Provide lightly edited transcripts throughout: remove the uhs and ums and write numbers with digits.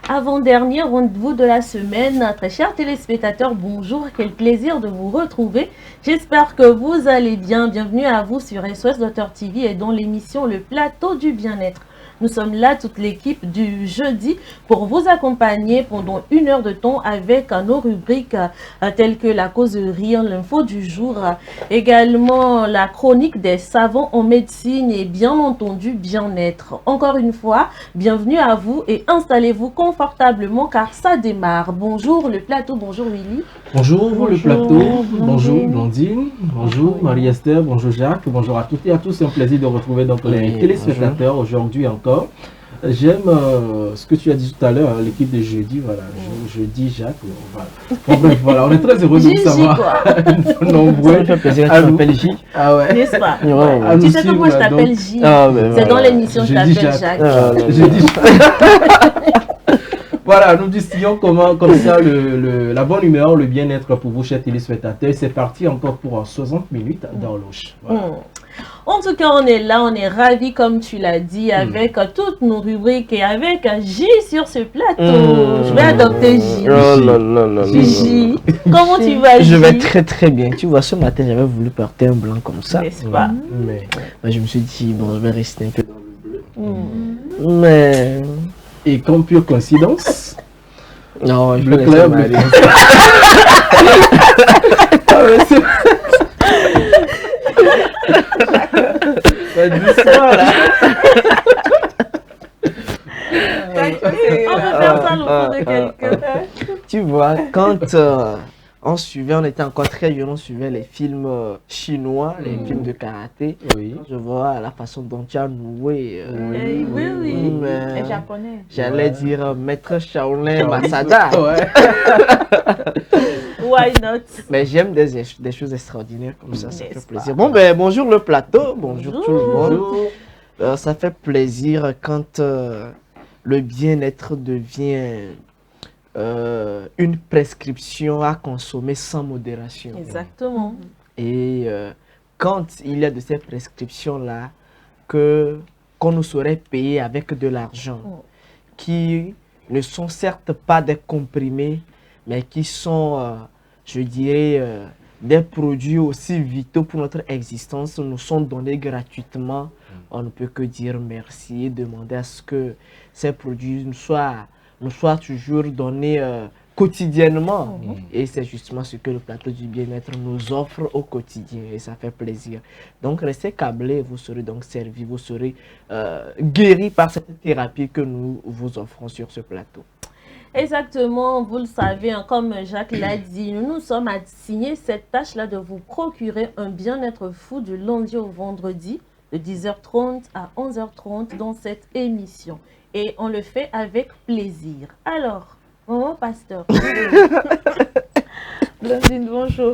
Avant-dernier rendez-vous de la semaine. Très chers téléspectateurs, bonjour, quel plaisir de vous retrouver. J'espère que vous allez bien. Bienvenue à vous sur SOS Docteur TV et dans l'émission Le Plateau du Bien-être. Nous sommes là, toute l'équipe du jeudi, pour vous accompagner pendant 1 heure de temps avec nos rubriques telles que la causerie, l'info du jour, également la chronique des savants en médecine et bien entendu bien-être. Encore une fois, bienvenue à vous et installez-vous confortablement car ça démarre. Bonjour le plateau, bonjour Willy. Bonjour le plateau, bonjour Blondine, bonjour Marie-Esther, bonjour Jacques, bonjour à toutes et à tous. C'est un plaisir de retrouver donc les téléspectateurs aujourd'hui encore. J'aime ce que tu as dit tout à l'heure, l'équipe de jeudi, voilà, je dis Jacques, voilà. Bon, bref, voilà, on est très heureux de vous savoir nombreux. Ça fait plaisir, tu m'appelles J. Ah ouais. N'est-ce pas? Tu sais que moi je t'appelle J. C'est dans l'émission je t'appelle Jacques. Je dis Voilà, nous distillons comme ça la bonne humeur, le bien-être pour vous, chers téléspectateurs. C'est parti encore pour 60 minutes d'horloge. Voilà. En tout cas, on est là, on est ravis, comme tu l'as dit, avec toutes nos rubriques et avec J sur ce plateau. Je vais adopter J. J. Comment tu vas, J? Je vais très très bien. Tu vois, ce matin, j'avais voulu porter un blanc comme ça. N'est-ce pas? Mais je me suis dit, bon, je vais rester un peu dans le bleu. Mais... Et comme pure coïncidence, non, je le club. Doucement là. On peut faire ça l'autre de quelqu'un. Tu vois, quand on était encore très jeunes, on suivait les films chinois, les films de karaté. Oui. Je vois la façon dont tu as noué. Oui. Les japonais. J'allais dire Maître Shaolin Masada. Ouais. Why not? Mais j'aime des choses extraordinaires comme ça fait plaisir. Bon, bonjour le plateau, bonjour tout le monde. Ça fait plaisir quand le bien-être devient une prescription à consommer sans modération. Exactement. Et quand il y a de ces prescriptions-là qu'on nous saurait payer avec de l'argent, qui ne sont certes pas des comprimés, mais qui sont, je dirais, des produits aussi vitaux pour notre existence, nous sont donnés gratuitement. On ne peut que dire merci et demander à ce que ces produits nous soient toujours donnés quotidiennement. Et c'est justement ce que le plateau du bien-être nous offre au quotidien et ça fait plaisir. Donc restez câblés, vous serez donc servis, vous serez guéris par cette thérapie que nous vous offrons sur ce plateau. Exactement, vous le savez, hein, comme Jacques l'a dit, nous sommes assignés cette tâche-là de vous procurer un bien-être fou du lundi au vendredi de 10h30 à 11h30 dans cette émission. Et on le fait avec plaisir. Alors, maman pasteur. Blondine, bonjour.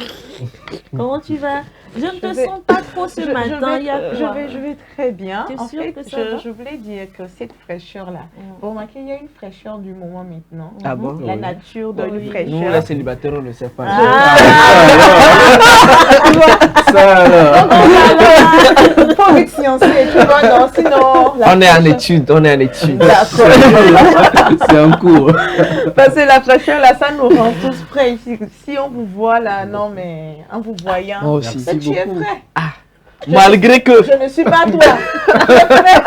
Comment tu vas? Je ne te sens pas trop ce matin. Je vais très bien. T'es En sûre fait, que ça va? je voulais dire que cette fraîcheur-là, vous remarquez, il y a une fraîcheur du moment maintenant. Ah bon? La nature donne une Nous, fraîcheur. les célibataires, on ne le sait pas. Ça alors. Il faut être sciencé, tu vois, non, sinon... On est en étude. D'accord. C'est en cours. Parce que la fraîcheur, là, ça nous rend tous prêts ici. Si on vous voit là, non, mais en vous voyant, Moi aussi. mais tu es prêt. Malgré que... Je ne suis pas toi. Tu es prêt.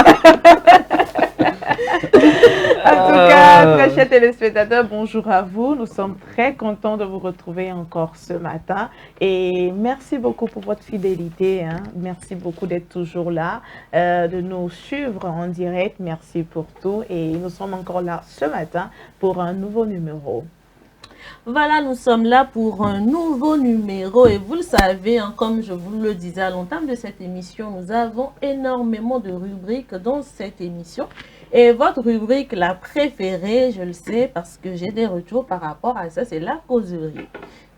En tout cas, très chers téléspectateurs, bonjour à vous. Nous sommes très contents de vous retrouver encore ce matin. Et merci beaucoup pour votre fidélité. Merci beaucoup d'être toujours là, de nous suivre en direct. Merci pour tout. Et nous sommes encore là ce matin pour un nouveau numéro. Voilà, nous sommes là pour un nouveau numéro et vous le savez, hein, comme je vous le disais à l'entame de cette émission, nous avons énormément de rubriques dans cette émission. Et votre rubrique, la préférée, je le sais parce que j'ai des retours par rapport à ça, c'est la causerie.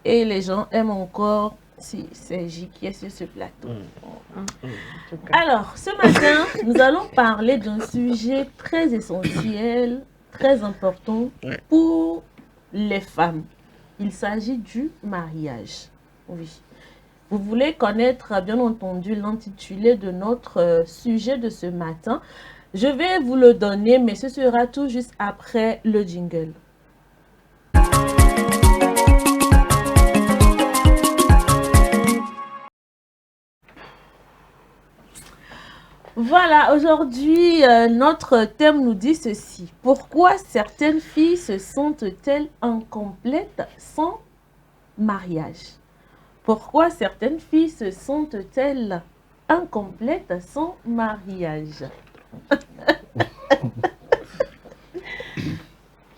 Et les gens aiment encore, si c'est J qui est sur ce plateau. Alors, ce matin, nous allons parler d'un sujet très essentiel, très important pour les femmes. Il s'agit du mariage. Oui. vous voulez connaître, bien entendu, l'intitulé de notre sujet de ce matin, je vais vous le donner, mais ce sera tout juste après le jingle. Voilà, aujourd'hui, notre thème nous dit ceci. Pourquoi certaines filles se sentent-elles incomplètes sans mariage? Pourquoi certaines filles se sentent-elles incomplètes sans mariage?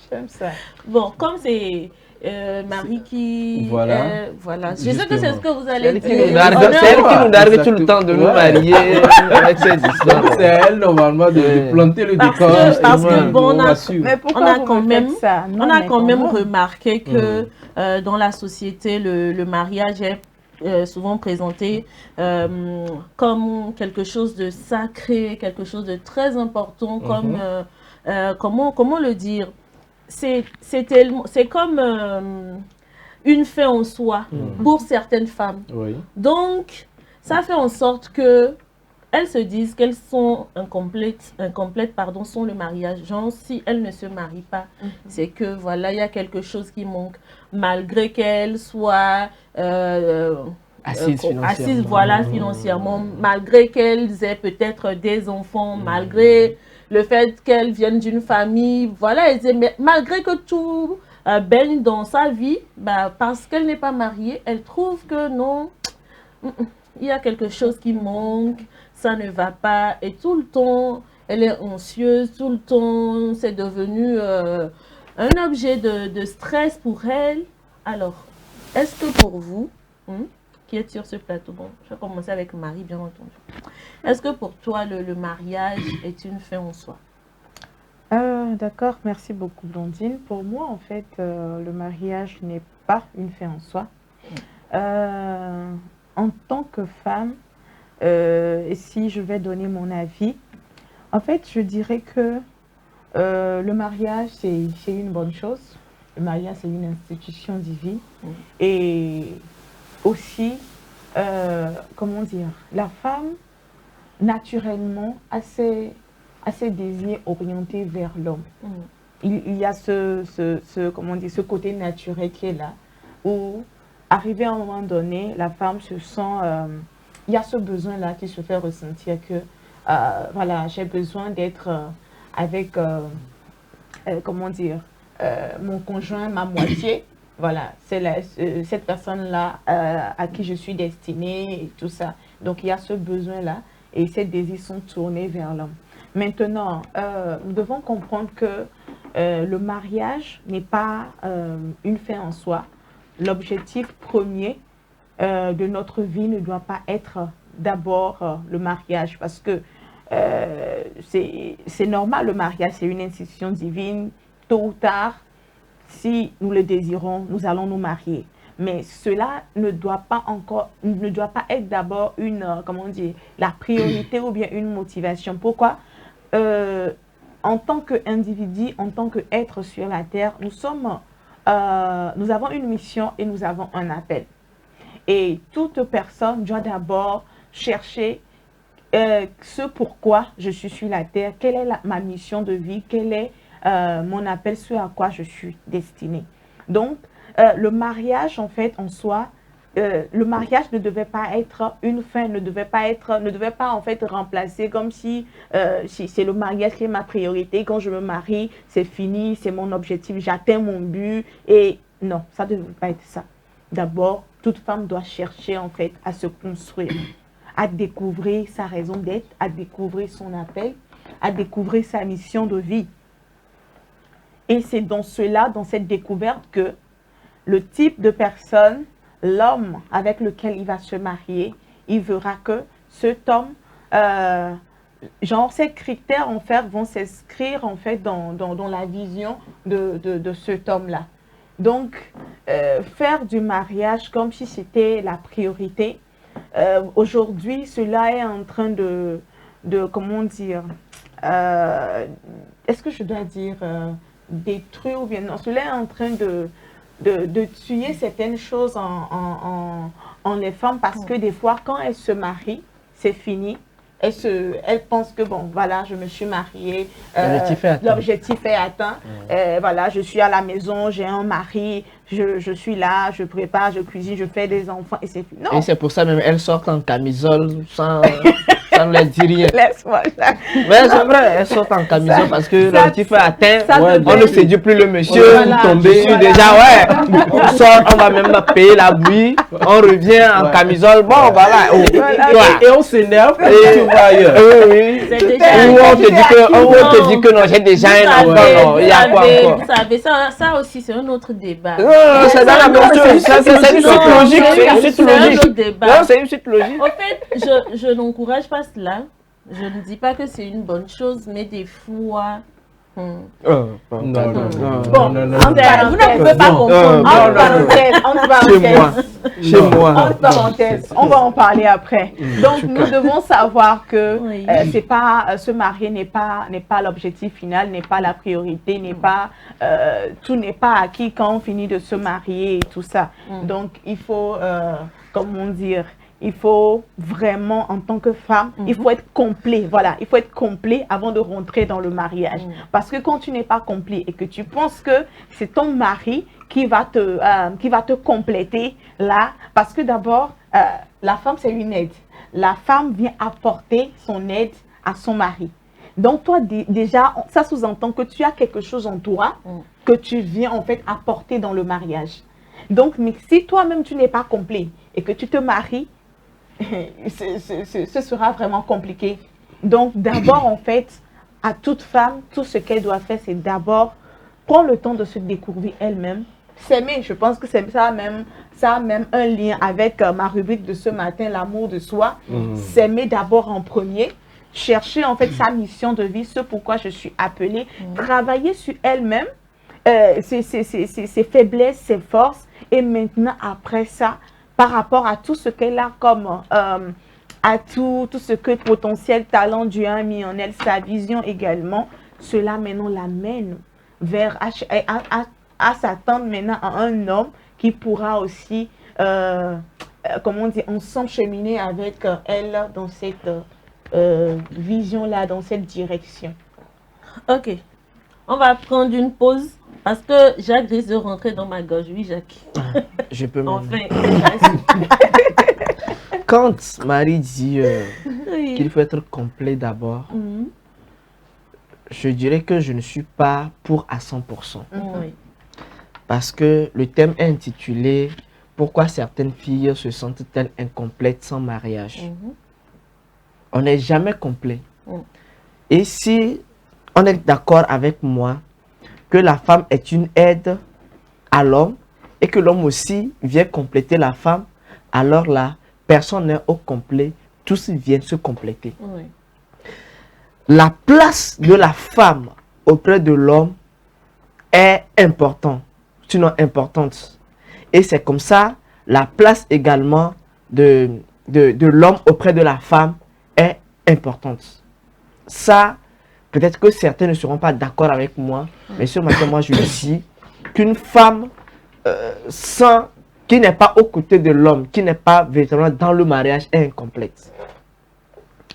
J'aime ça. Bon, comme c'est Marie qui... Voilà. voilà. Je sais que c'est ce que vous allez dire. C'est elle qui nous nargue tout le temps de nous marier avec ces histoires. C'est elle, normalement, de planter le décor. Parce que bon, Mais pourquoi vous me faites ça? On a quand même remarqué que dans la société, le mariage est souvent présenté comme quelque chose de sacré, quelque chose de très important, comme, comment le dire? C'est comme une fin en soi pour certaines femmes. Oui. Donc, ça fait en sorte que elles se disent qu'elles sont incomplètes sans le mariage. Genre, si elles ne se marient pas, c'est que voilà, il y a quelque chose qui manque. Malgré qu'elles soient assises voilà, financièrement, malgré qu'elles aient peut-être des enfants, malgré le fait qu'elles viennent d'une famille, voilà, malgré que tout baigne dans sa vie, bah, parce qu'elle n'est pas mariée, elle trouve que non, il y a quelque chose qui manque, ça ne va pas, et tout le temps, elle est anxieuse, tout le temps, c'est devenu un objet de stress pour elle. Alors, est-ce que pour vous, qui êtes sur ce plateau, bon, je vais commencer avec Marie, bien entendu. Est-ce que pour toi, le mariage est une fin en soi? D'accord, merci beaucoup Blondine. Pour moi, en fait, le mariage n'est pas une fin en soi. En tant que femme, si je vais donner mon avis, en fait, je dirais que le mariage, c'est une bonne chose. Le mariage, c'est une institution divine. Et aussi, comment dire, la femme, naturellement, a ses désirs orientés vers l'homme. Il y a comment dire, ce côté naturel qui est là, où, arrivé à un moment donné, la femme se sent... il y a ce besoin-là qui se fait ressentir que, voilà, j'ai besoin d'être avec, comment dire, mon conjoint, ma moitié. Voilà, c'est cette personne-là à qui je suis destinée et tout ça. Donc, il y a ce besoin-là et ces désirs sont tournés vers l'homme. Maintenant, nous devons comprendre que le mariage n'est pas une fin en soi. L'objectif premier de notre vie ne doit pas être d'abord le mariage parce que c'est normal, le mariage, c'est une institution divine. Tôt ou tard, si nous le désirons, nous allons nous marier. Mais cela ne doit pas être d'abord comment dire, la priorité ou bien une motivation. Pourquoi? En tant qu'individu, en tant qu'être sur la terre, nous avons une mission et nous avons un appel. Et toute personne doit d'abord chercher ce pourquoi je suis sur la terre, quelle est ma mission de vie, quel est mon appel, ce à quoi je suis destinée. Donc, le mariage, en fait, en soi, le mariage ne devait pas être une fin, ne devait pas en fait remplacer comme si c'est le mariage qui est ma priorité. Quand je me marie, c'est fini, c'est mon objectif, j'atteins mon but. Et non, ça ne devait pas être ça. D'abord, toute femme doit chercher en fait à se construire, à découvrir sa raison d'être, à découvrir son appel, à découvrir sa mission de vie. Et c'est dans cela, dans cette découverte, que le type de personne, l'homme avec lequel il va se marier, il verra que cet homme, genre ces critères en fait vont s'inscrire en fait dans la vision de cet homme-là. Donc, faire du mariage comme si c'était la priorité, aujourd'hui, cela est en train de comment dire, est-ce que je dois dire détruire ou bien non, cela est en train de tuer certaines choses en les femmes parce que des fois, quand elles se marient, c'est fini. Elle pense que, bon, voilà, je me suis mariée, l'objectif est atteint, voilà, je suis à la maison, j'ai un mari, je suis là, je prépare, je cuisine, je fais des enfants, et c'est fini. Non. Et c'est pour ça même, elles sortent en camisole sans leur dire rien. Laisse-moi. Mais c'est vrai, elles sortent en camisole parce que l'objectif est atteint, ouais, on ne séduit plus le monsieur, Voilà, tomber, voilà. déjà, ouais, on sort, on va même payer la bouillie, on revient en camisole, bon, voilà. Oh, Et on s'énerve et tu vas ailleurs. Oui, oui. C'est déjà... Ou on te dit que non, j'ai déjà un enfant, non, il y a quoi encore? Vous savez, ça aussi, c'est un autre débat. Non, c'est dans la même chose, c'est une suite logique, c'est une suite C'est un logique. autre débat. Non, c'est une suite logique. En fait, je n'encourage pas cela. Je ne dis pas que c'est une bonne chose, mais des fois... Non, non, non. Bon, non, non, en non. parenthèse, Vous ne pouvez pas Non. comprendre. entre parenthèses, Chez moi. entre parenthèses, on va en parler après. Donc, nous devons savoir que Oui. c'est pas se marier n'est pas l'objectif final, n'est pas la priorité, n'est pas tout n'est pas acquis quand on finit de se marier et tout ça. Donc, il faut comment dire, il faut vraiment, en tant que femme, il faut être complet. Voilà, il faut être complet avant de rentrer dans le mariage. Parce que quand tu n'es pas complet et que tu penses que c'est ton mari qui va te compléter là, parce que d'abord, la femme, c'est une aide. La femme vient apporter son aide à son mari. Donc, toi, déjà, ça sous-entend que tu as quelque chose en toi que tu viens en fait apporter dans le mariage. Donc, mais si toi-même, tu n'es pas complet et que tu te maries, ce sera vraiment compliqué. Donc, d'abord, en fait, à toute femme, tout ce qu'elle doit faire, c'est d'abord prendre le temps de se découvrir elle-même, s'aimer. Je pense que ça a même un lien avec ma rubrique de ce matin, l'amour de soi. S'aimer d'abord en premier, chercher en fait sa mission de vie, ce pourquoi je suis appelée, travailler sur elle-même, ses faiblesses, ses forces, et maintenant, après ça, par rapport à tout ce qu'elle a comme, à tout ce que potentiel talent Dieu a mis en elle, sa vision également, cela maintenant l'amène vers, à s'attendre maintenant à un homme qui pourra aussi, comment on dit, ensemble cheminer avec elle dans cette vision-là, dans cette direction. Ok, on va prendre une pause parce que Jacques risque de rentrer dans ma gorge. Oui, Jacques. Je peux Enfin. Quand Marie dit Oui. qu'il faut être complet d'abord, je dirais que je ne suis pas pour à 100%. Oui. Parce que le thème est intitulé « Pourquoi certaines filles se sentent-elles incomplètes sans mariage ?» On n'est jamais complet. Et si on est d'accord avec moi que la femme est une aide à l'homme et que l'homme aussi vient compléter la femme, alors là, personne n'est au complet, tous viennent se compléter. Oui. La place de la femme auprès de l'homme est importante, sinon importante. Et c'est comme ça, la place également de l'homme auprès de la femme est importante. Ça, peut-être que certains ne seront pas d'accord avec moi, mais ce matin, moi, je dis qu'une femme qui n'est pas aux côtés de l'homme, qui n'est pas véritablement dans le mariage, est incomplète.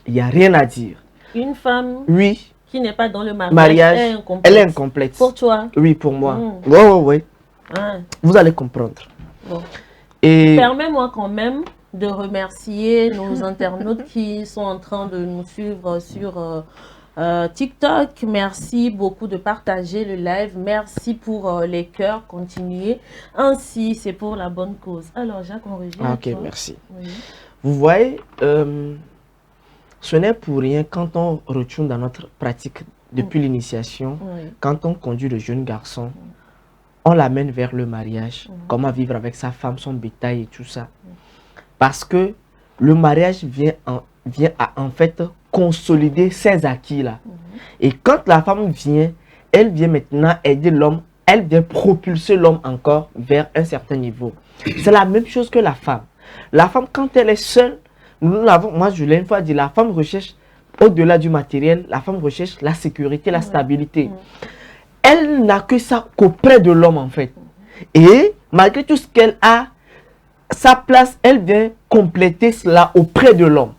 Il n'y a rien à dire. Une femme Oui, qui n'est pas dans le mariage est incomplète. elle est incomplète. Pour toi? Oui, pour moi. Mm. Oui. Ah, Vous allez comprendre. bon. Et Permets-moi quand même de remercier nos internautes qui sont en train de nous suivre sur TikTok. Merci beaucoup de partager le live. Merci pour les cœurs. Continuez. Ainsi, c'est pour la bonne cause. Alors, Jacques, on revient. ah, à ok, toi. merci. Oui. Vous voyez, ce n'est pour rien quand on retourne dans notre pratique depuis l'initiation, Oui. quand on conduit le jeune garçon, on l'amène vers le mariage, comment vivre avec sa femme, son bétail et tout ça. Parce que le mariage vient à en fait consolider ces acquis-là. Et quand la femme vient, elle vient maintenant aider l'homme, elle vient propulser l'homme encore vers un certain niveau. C'est la même chose que la femme. La femme, quand elle est seule, moi je l'ai une fois dit, la femme recherche, au-delà du matériel, la femme recherche la sécurité, la stabilité. Elle n'a que ça qu'auprès de l'homme en fait. Et malgré tout ce qu'elle a, sa place, elle vient compléter cela auprès de l'homme.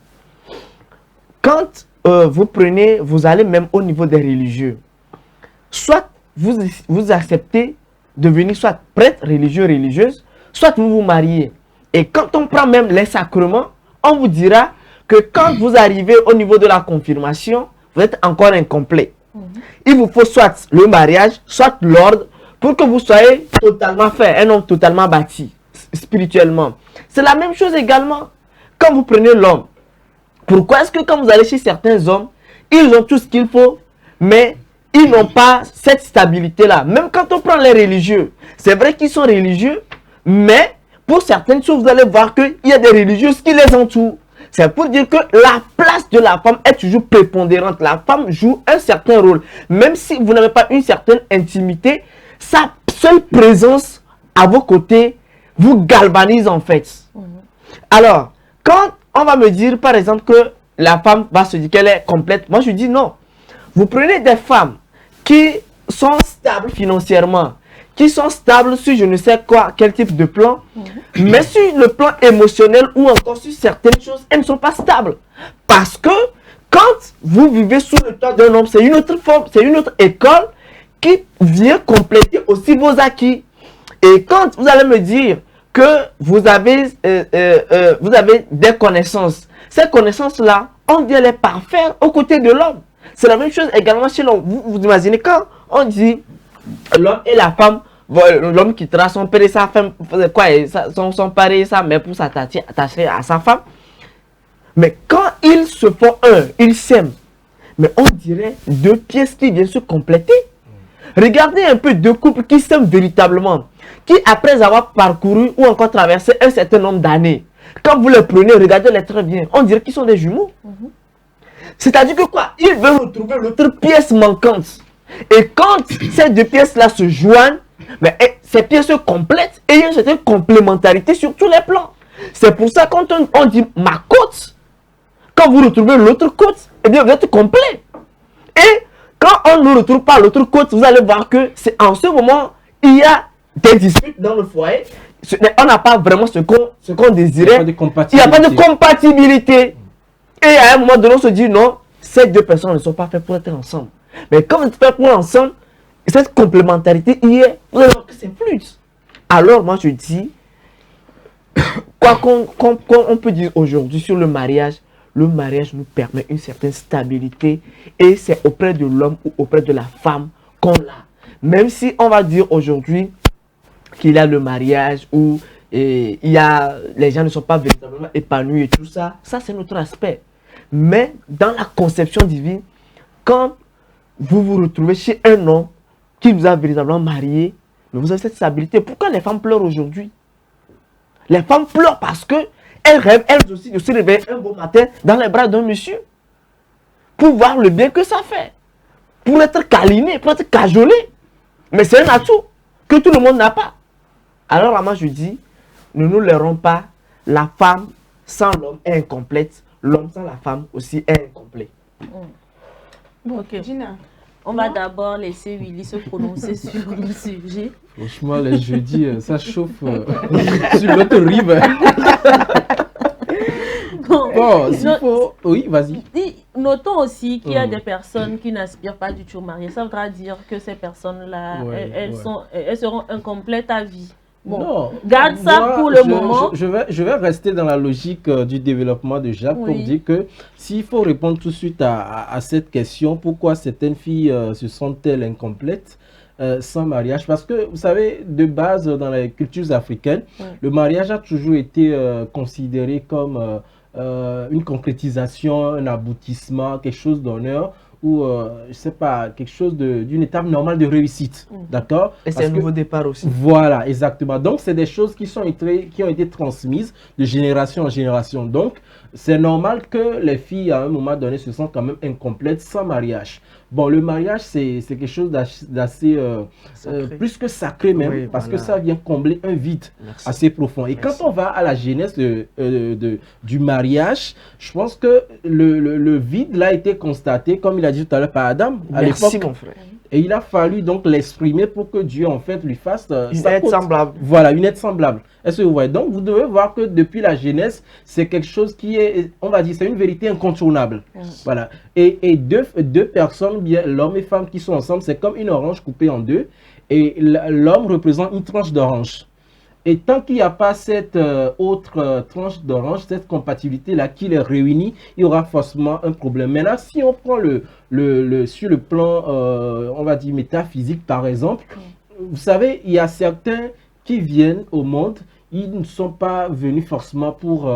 Quand vous allez même au niveau des religieux, soit vous acceptez de devenir soit prêtre, religieux, religieuse, soit vous vous mariez. Et quand on prend même les sacrements, on vous dira que quand vous arrivez au niveau de la confirmation, vous êtes encore incomplet. Il vous faut soit le mariage, soit l'ordre, pour que vous soyez totalement fait, un homme totalement bâti, spirituellement. C'est la même chose également quand vous prenez l'homme. Pourquoi est-ce que quand vous allez chez certains hommes, ils ont tout ce qu'il faut, mais ils n'ont pas cette stabilité-là. Même quand on prend les religieux, c'est vrai qu'ils sont religieux, mais pour certaines choses, vous allez voir qu'il y a des religieuses qui les entourent. C'est pour dire que la place de la femme est toujours prépondérante. La femme joue un certain rôle. Même si vous n'avez pas une certaine intimité, sa seule présence à vos côtés vous galvanise en fait. Alors, quand on va me dire par exemple que la femme va se dire qu'elle est complète, moi je dis non. Vous prenez des femmes qui sont stables financièrement, qui sont stables sur je ne sais quoi, quel type de plan, mais sur le plan émotionnel ou encore sur certaines choses, elles ne sont pas stables. Parce que quand vous vivez sous le toit d'un homme, c'est une autre forme, c'est une autre école qui vient compléter aussi vos acquis. Et quand vous allez me dire que vous avez des connaissances, ces connaissances-là, on vient les parfaire aux côtés de l'homme. C'est la même chose également chez l'homme. Vous imaginez quand on dit l'homme et la femme, l'homme quittera son père et sa femme, quoi, son père et sa mère pour s'attacher à sa femme. Mais quand ils se font un, ils s'aiment. Mais on dirait deux pièces qui viennent se compléter. Regardez un peu deux couples qui s'aiment véritablement, qui après avoir parcouru ou encore traversé un certain nombre d'années, quand vous les prenez, regardez-les très bien, on dirait qu'ils sont des jumeaux. C'est-à-dire que quoi? Ils veulent retrouver l'autre pièce manquante. Et quand ces deux pièces-là se joignent, mais ces pièces se complètent et il y a une certaine complémentarité sur tous les plans. C'est pour ça quand on dit ma côte, quand vous retrouvez l'autre côte, eh bien vous êtes complet. Et quand on ne retrouve pas l'autre côte, vous allez voir que c'est en ce moment, il y a des disputes dans le foyer. On n'a pas vraiment ce qu'on désirait. Il n'y a pas de compatibilité. Et à un moment donné, on se dit non, ces deux personnes ne sont pas faites pour être ensemble. Mais quand vous êtes fait pour ensemble, cette complémentarité y est, vous allez voir que c'est fluide. Alors moi je dis, quoi qu'on peut dire aujourd'hui sur le mariage nous permet une certaine stabilité et c'est auprès de l'homme ou auprès de la femme qu'on l'a. Même si on va dire aujourd'hui qu'il y a le mariage où les gens ne sont pas véritablement épanouis et tout ça, ça c'est notre aspect. Mais dans la conception divine, quand vous vous retrouvez chez un homme qui vous a véritablement marié, mais vous avez cette stabilité. Pourquoi les femmes pleurent aujourd'hui? Les femmes pleurent parce que elles rêvent, elles aussi, de se réveiller un beau matin dans les bras d'un monsieur. Pour voir le bien que ça fait. Pour être câliné, pour être cajolé. Mais c'est un atout que tout le monde n'a pas. Alors là, moi je dis, ne nous leurrons pas. La femme sans l'homme est incomplète. L'homme sans la femme aussi est incomplet. Ok. Gina, on va d'abord laisser Willy se prononcer sur le sujet. Franchement, les jeudis, ça chauffe sur l'autre rive. Bon, s'il faut... Oui, vas-y. Notons aussi qu'il y a des personnes qui n'aspirent pas du tout au mariage. Ça voudra dire que ces personnes-là, elles seront incomplètes à vie. Bon, non, garde ça pour le moment. Je vais rester dans la logique du développement de Jacques pour dire que s'il faut répondre tout de suite à cette question, pourquoi certaines filles se sentent-elles incomplètes sans mariage? Parce que, vous savez, de base, dans les cultures africaines, le mariage a toujours été considéré comme une concrétisation, un aboutissement, quelque chose d'honneur, ou je sais pas, quelque chose d'une étape normale de réussite, d'accord? Et c'est un nouveau départ aussi. Voilà, exactement. Donc, c'est des choses qui ont été transmises de génération en génération. Donc, c'est normal que les filles, à un moment donné, se sentent quand même incomplètes sans mariage. Bon, le mariage, c'est quelque chose d'assez, plus que sacré même, parce que ça vient combler un vide assez profond. Et quand on va à la genèse du mariage, je pense que le vide là a été constaté, comme il a dit tout à l'heure par Adam, à l'époque. Mon frère. Et il a fallu donc l'exprimer pour que Dieu, en fait, lui fasse une aide semblable. Voilà, une aide semblable. Est-ce que vous voyez? Donc, vous devez voir que depuis la Genèse, c'est quelque chose qui est, on va dire, c'est une vérité incontournable. Voilà. Et deux personnes, bien l'homme et femme qui sont ensemble, c'est comme une orange coupée en deux. Et l'homme représente une tranche d'orange. Et tant qu'il n'y a pas cette autre tranche d'orange, cette compatibilité-là qui les réunit, il y aura forcément un problème. Maintenant, si on prend sur le plan, on va dire, métaphysique, par exemple, vous savez, il y a certains qui viennent au monde, ils ne sont pas venus forcément pour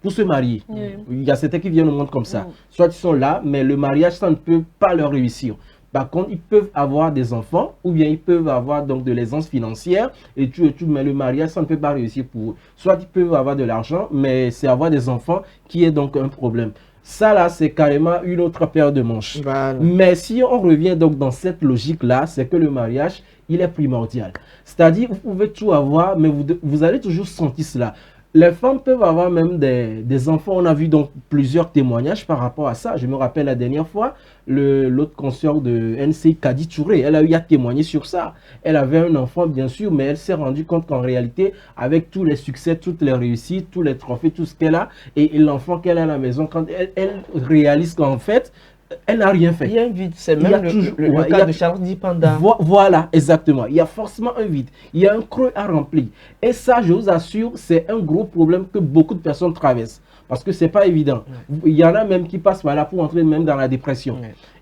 se marier. Il y a certains qui viennent au monde comme ça. Soit ils sont là, mais le mariage, ça ne peut pas leur réussir. Par contre, ils peuvent avoir des enfants ou bien ils peuvent avoir donc de l'aisance financière et tout, mais le mariage, ça ne peut pas réussir pour eux. Soit ils peuvent avoir de l'argent, mais c'est avoir des enfants qui est donc un problème. Ça là, c'est carrément une autre paire de manches. Voilà. Mais si on revient donc dans cette logique-là, c'est que le mariage, il est primordial. C'est-à-dire, vous pouvez tout avoir, mais vous allez toujours sentir cela. Les femmes peuvent avoir même des enfants. On a vu donc plusieurs témoignages par rapport à ça. Je me rappelle la dernière fois, l'autre consoeur de NC, Kadi Touré, elle a eu à témoigner sur ça. Elle avait un enfant, bien sûr, mais elle s'est rendue compte qu'en réalité, avec tous les succès, toutes les réussites, tous les trophées, tout ce qu'elle a, et l'enfant qu'elle a à la maison, quand elle réalise qu'en fait, elle n'a rien fait. Il y a un vide, c'est même le cas de Charles Dipanda. Voilà, exactement. Il y a forcément un vide. Il y a un creux à remplir. Et ça, je vous assure, c'est un gros problème que beaucoup de personnes traversent. Parce que ce n'est pas évident. Il y en a même qui passent par là pour entrer même dans la dépression.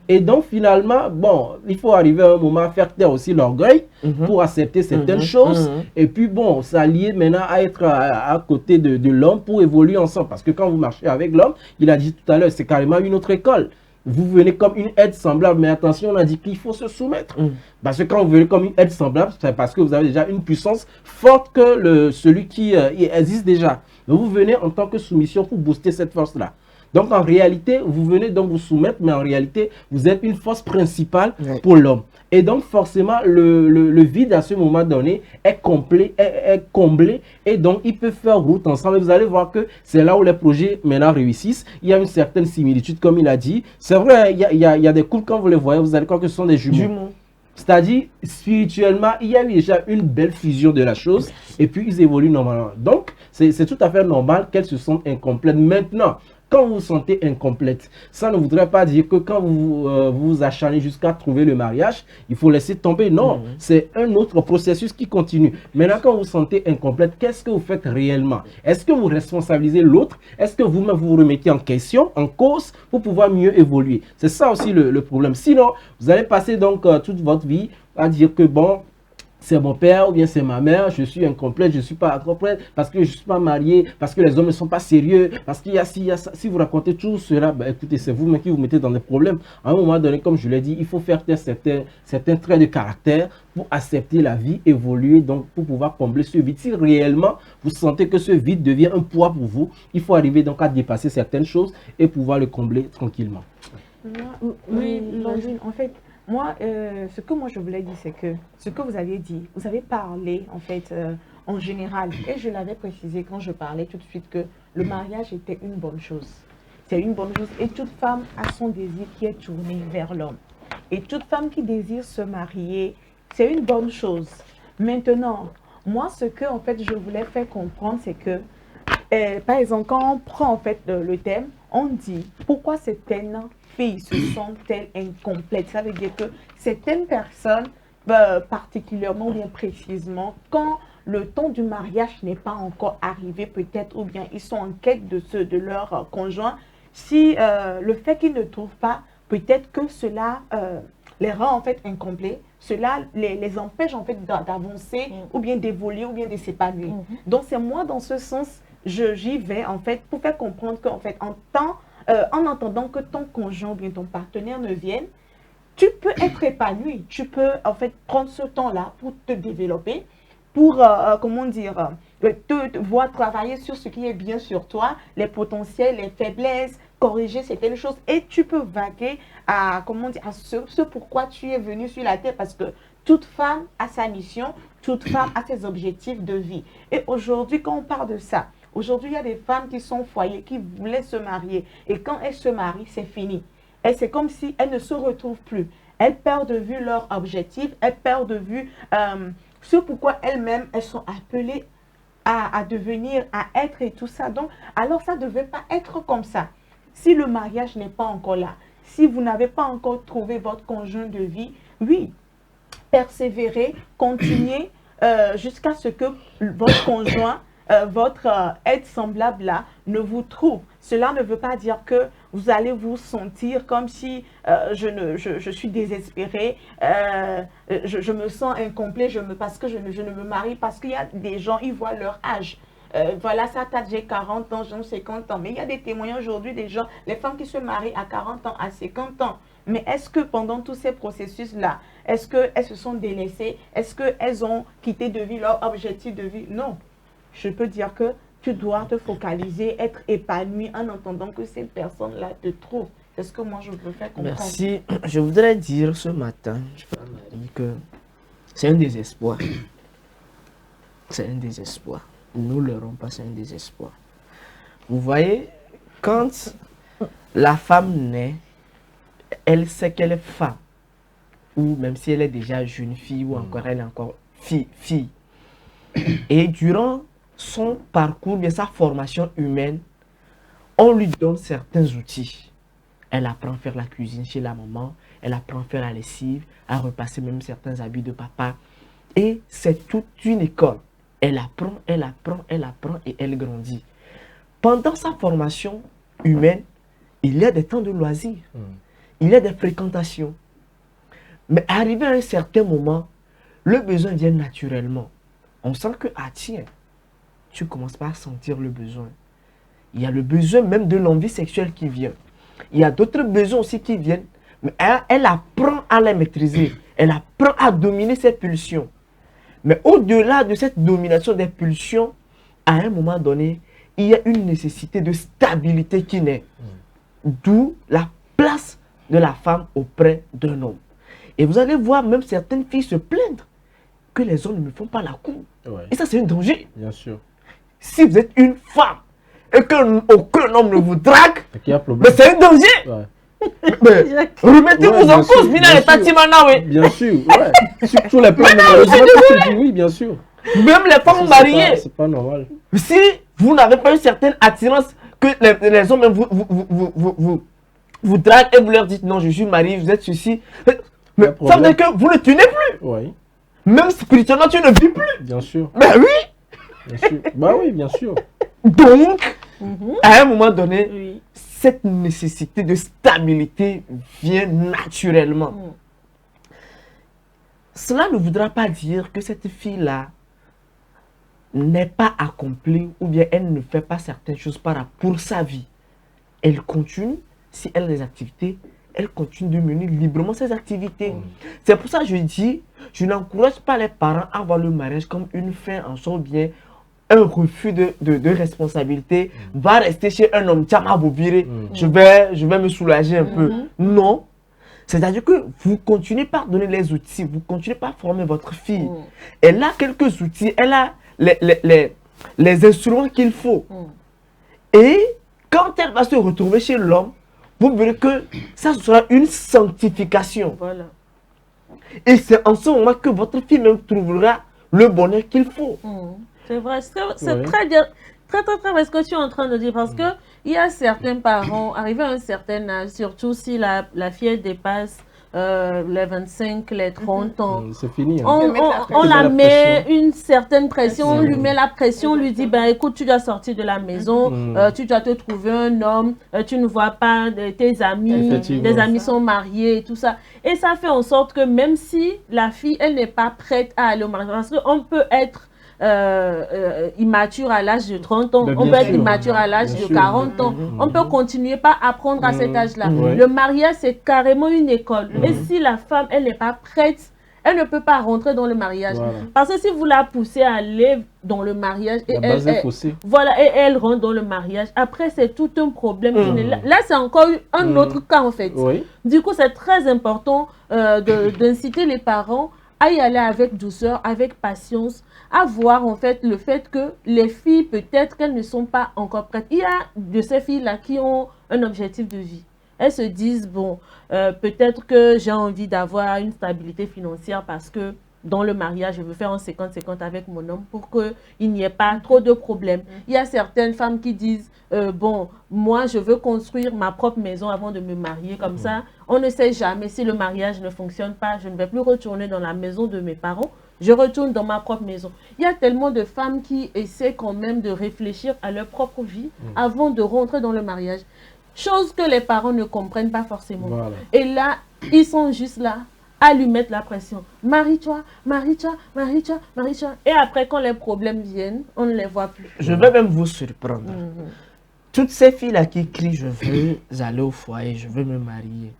Et donc, finalement, bon, il faut arriver à un moment à faire taire aussi l'orgueil pour accepter certaines choses. Et puis, bon, s'allier maintenant à être à côté de l'homme pour évoluer ensemble. Parce que quand vous marchez avec l'homme, il a dit tout à l'heure, c'est carrément une autre école. Vous venez comme une aide semblable, mais attention, on a dit qu'il faut se soumettre. Parce que quand vous venez comme une aide semblable, c'est parce que vous avez déjà une puissance forte que celui qui existe déjà. Donc vous venez en tant que soumission pour booster cette force-là. Donc en réalité, vous venez donc vous soumettre, mais en réalité, vous êtes une force principale pour l'homme. Et donc forcément, le vide à ce moment donné est complet, est comblé. Et donc, ils peuvent faire route ensemble. Et vous allez voir que c'est là où les projets maintenant réussissent. Il y a une certaine similitude, comme il a dit. C'est vrai, il y a des couples, quand vous les voyez, vous allez croire que ce sont des jumeaux. C'est-à-dire, spirituellement, il y a eu déjà une belle fusion de la chose. Et puis, ils évoluent normalement. Donc, c'est tout à fait normal qu'elles se sentent incomplètes. Maintenant, quand vous vous sentez incomplète, ça ne voudrait pas dire que quand vous vous acharnez jusqu'à trouver le mariage, il faut laisser tomber. Non, c'est un autre processus qui continue. Maintenant, quand vous vous sentez incomplète, qu'est-ce que vous faites réellement? Est-ce que vous responsabilisez l'autre? Est-ce que vous-même vous remettez en question, en cause, pour pouvoir mieux évoluer? C'est ça aussi le problème. Sinon, vous allez passer donc toute votre vie à dire que bon, c'est mon père ou bien c'est ma mère, je suis incomplète, je ne suis pas incomplète parce que je ne suis pas marié, parce que les hommes ne sont pas sérieux, parce qu'il y a ça. Si vous racontez tout cela, ben, écoutez, c'est vous-même qui vous mettez dans des problèmes. À un moment donné, comme je l'ai dit, il faut faire taire certains traits de caractère pour accepter la vie, évoluer, donc pour pouvoir combler ce vide. Si réellement vous sentez que ce vide devient un poids pour vous, il faut arriver donc à dépasser certaines choses et pouvoir le combler tranquillement. Oui, Londine, en fait, moi, ce que moi je voulais dire, c'est que ce que vous aviez dit, vous avez parlé en fait en général, et je l'avais précisé quand je parlais tout de suite que le mariage était une bonne chose. C'est une bonne chose et toute femme a son désir qui est tourné vers l'homme. Et toute femme qui désire se marier, c'est une bonne chose. Maintenant, moi ce que en fait je voulais faire comprendre, c'est que par exemple, quand on prend en fait le thème, on dit pourquoi certaines filles se sentent-elles incomplètes. Ça veut dire que certaines personnes, particulièrement ou bien précisément, quand le temps du mariage n'est pas encore arrivé peut-être, ou bien ils sont en quête de leur conjoint, si le fait qu'ils ne trouvent pas, peut-être que cela les rend en fait incomplets, cela les empêche en fait d'avancer ou bien d'évoluer ou bien de s'épanouir. Donc c'est moi dans ce sens, j'y vais en fait pour faire comprendre qu'en fait en attendant que ton conjoint ou bien ton partenaire ne vienne, tu peux être épanoui, tu peux en fait prendre ce temps-là pour te développer, pour comment dire, te voir travailler sur ce qui est bien sur toi, les potentiels, les faiblesses, corriger certaines choses, et tu peux vaquer à, comment dire, à ce pourquoi tu es venu sur la terre, parce que toute femme a sa mission, toute femme a ses objectifs de vie. Et aujourd'hui, quand on parle de ça, aujourd'hui, il y a des femmes qui sont au foyer, qui voulaient se marier. Et quand elles se marient, c'est fini. Et c'est comme si elles ne se retrouvent plus. elles perdent de vue leur objectif, elles perdent de vue ce pourquoi elles-mêmes, elles sont appelées à devenir, à être et tout ça. Donc, alors ça ne devait pas être comme ça. Si le mariage n'est pas encore là, si vous n'avez pas encore trouvé votre conjoint de vie, oui, persévérez, continuez jusqu'à ce que votre conjoint, votre être semblable là, ne vous trouve. Cela ne veut pas dire que vous allez vous sentir comme si je suis désespérée, je me sens incomplet, parce que je ne me marie, parce qu'il y a des gens, ils voient leur âge. Voilà, ça tâte, j'ai 40 ans, j'ai 50 ans. Mais il y a des témoignages aujourd'hui des gens, les femmes qui se marient à 40 ans, à 50 ans. Mais est-ce que pendant tous ces processus-là, est-ce qu'elles se sont délaissées? Est-ce qu'elles ont quitté de vie leur objectif de vie? Non. Je peux dire que tu dois te focaliser, être épanoui en entendant que cette personne-là te trouve. C'est ce que moi je veux faire comprendre. Merci. Je voudrais dire ce matin, Marie, que c'est un désespoir. C'est un désespoir. Nous ne l'aurons pas, c'est un désespoir. Vous voyez, quand la femme naît, elle sait qu'elle est femme. Ou même si elle est déjà jeune fille, ou encore elle est encore fille. Et durant son parcours, bien sa formation humaine, on lui donne certains outils. Elle apprend à faire la cuisine chez la maman, elle apprend à faire la lessive, à repasser même certains habits de papa. Et c'est toute une école. Elle apprend et elle grandit. Pendant sa formation humaine, il y a des temps de loisirs, il y a des fréquentations. Mais arrivé à un certain moment, le besoin vient naturellement. On sent que, ah tiens, tu commences pas à sentir le besoin. Il y a le besoin même de l'envie sexuelle qui vient. Il y a d'autres besoins aussi qui viennent, mais elle apprend à les maîtriser. Elle apprend à dominer ses pulsions. Mais au-delà de cette domination des pulsions, à un moment donné, il y a une nécessité de stabilité qui naît. D'où la place de la femme auprès d'un homme. Et vous allez voir même certaines filles se plaindre que les hommes ne me font pas la cour. Ouais. Et ça, c'est un danger. Bien sûr. Si vous êtes une femme et qu'aucun homme ne vous drague, mais c'est un danger. Ouais. Mais remettez-vous en cause, Mina et Tatimana, oui. Bien sûr, ouais. Sur les plans de oui, bien sûr. Même les femmes mariées. C'est pas normal. Si vous n'avez pas une certaine attirance, que les hommes vous draguent et vous leur dites non, je suis marié, vous êtes ceci. Mais ça veut dire que vous ne tenez plus. Oui. Même spirituellement, tu ne vis plus. Bien sûr. Ben oui. Bien sûr. Bah oui, bien sûr. Donc, à un moment donné, cette nécessité de stabilité vient naturellement. Cela ne voudra pas dire que cette fille-là n'est pas accomplie ou bien elle ne fait pas certaines choses pour sa vie. Elle continue, si elle a des activités, elle continue de mener librement ses activités. C'est pour ça que je dis, je n'encourage pas les parents à voir le mariage comme une fin en soi, bien un refus de responsabilité. Va rester chez un homme, tiens, vous virer, je vais me soulager un peu. Non. C'est-à-dire que vous continuez par donner les outils, vous continuez par former votre fille. Elle a quelques outils, elle a les instruments qu'il faut. Et quand elle va se retrouver chez l'homme, vous verrez que ça sera une sanctification. Voilà. Et c'est en ce moment que votre fille même trouvera le bonheur qu'il faut. C'est vrai, c'est très bien. Très vrai ce que tu es en train de dire, parce que il y a certains parents, arrivés à un certain âge, surtout si la fille dépasse les 25, les 30 ans, c'est fini. Hein. On la met une certaine pression, on lui met la pression, on lui dit, ben écoute, tu dois sortir de la maison, tu dois te trouver un homme, tu ne vois pas tes amis, tes amis sont mariés et tout ça. Et ça fait en sorte que même si la fille, elle n'est pas prête à aller au mariage, parce qu'on peut être immature à l'âge de 30 ans, on peut être immature à l'âge de 40 ans, on peut continuer par apprendre à cet âge-là. Le mariage, c'est carrément une école. Et si la femme, elle n'est pas prête, elle ne peut pas rentrer dans le mariage. Parce que si vous la poussez à aller dans le mariage, et elle rentre dans le mariage, après c'est tout un problème. Là, c'est encore un autre cas en fait. Du coup, c'est très important d'inciter les parents à y aller avec douceur, avec patience, à voir en fait le fait que les filles, peut-être qu'elles ne sont pas encore prêtes. Il y a de ces filles-là qui ont un objectif de vie. elles se disent, bon, peut-être que j'ai envie d'avoir une stabilité financière parce que dans le mariage, je veux faire un 50-50 avec mon homme pour qu'il n'y ait pas trop de problèmes. Il y a certaines femmes qui disent, bon, moi, je veux construire ma propre maison avant de me marier. Comme ça, on ne sait jamais si le mariage ne fonctionne pas. Je ne vais plus retourner dans la maison de mes parents. Je retourne dans ma propre maison. Il y a tellement de femmes qui essaient quand même de réfléchir à leur propre vie avant de rentrer dans le mariage. Chose que les parents ne comprennent pas forcément. Voilà. Et là, ils sont juste là à lui mettre la pression. Marie-toi, marie-toi, marie-toi, marie-toi. Et après, quand les problèmes viennent, on ne les voit plus. Je vais même vous surprendre. Toutes ces filles-là qui crient, je veux aller au foyer, je veux me marier.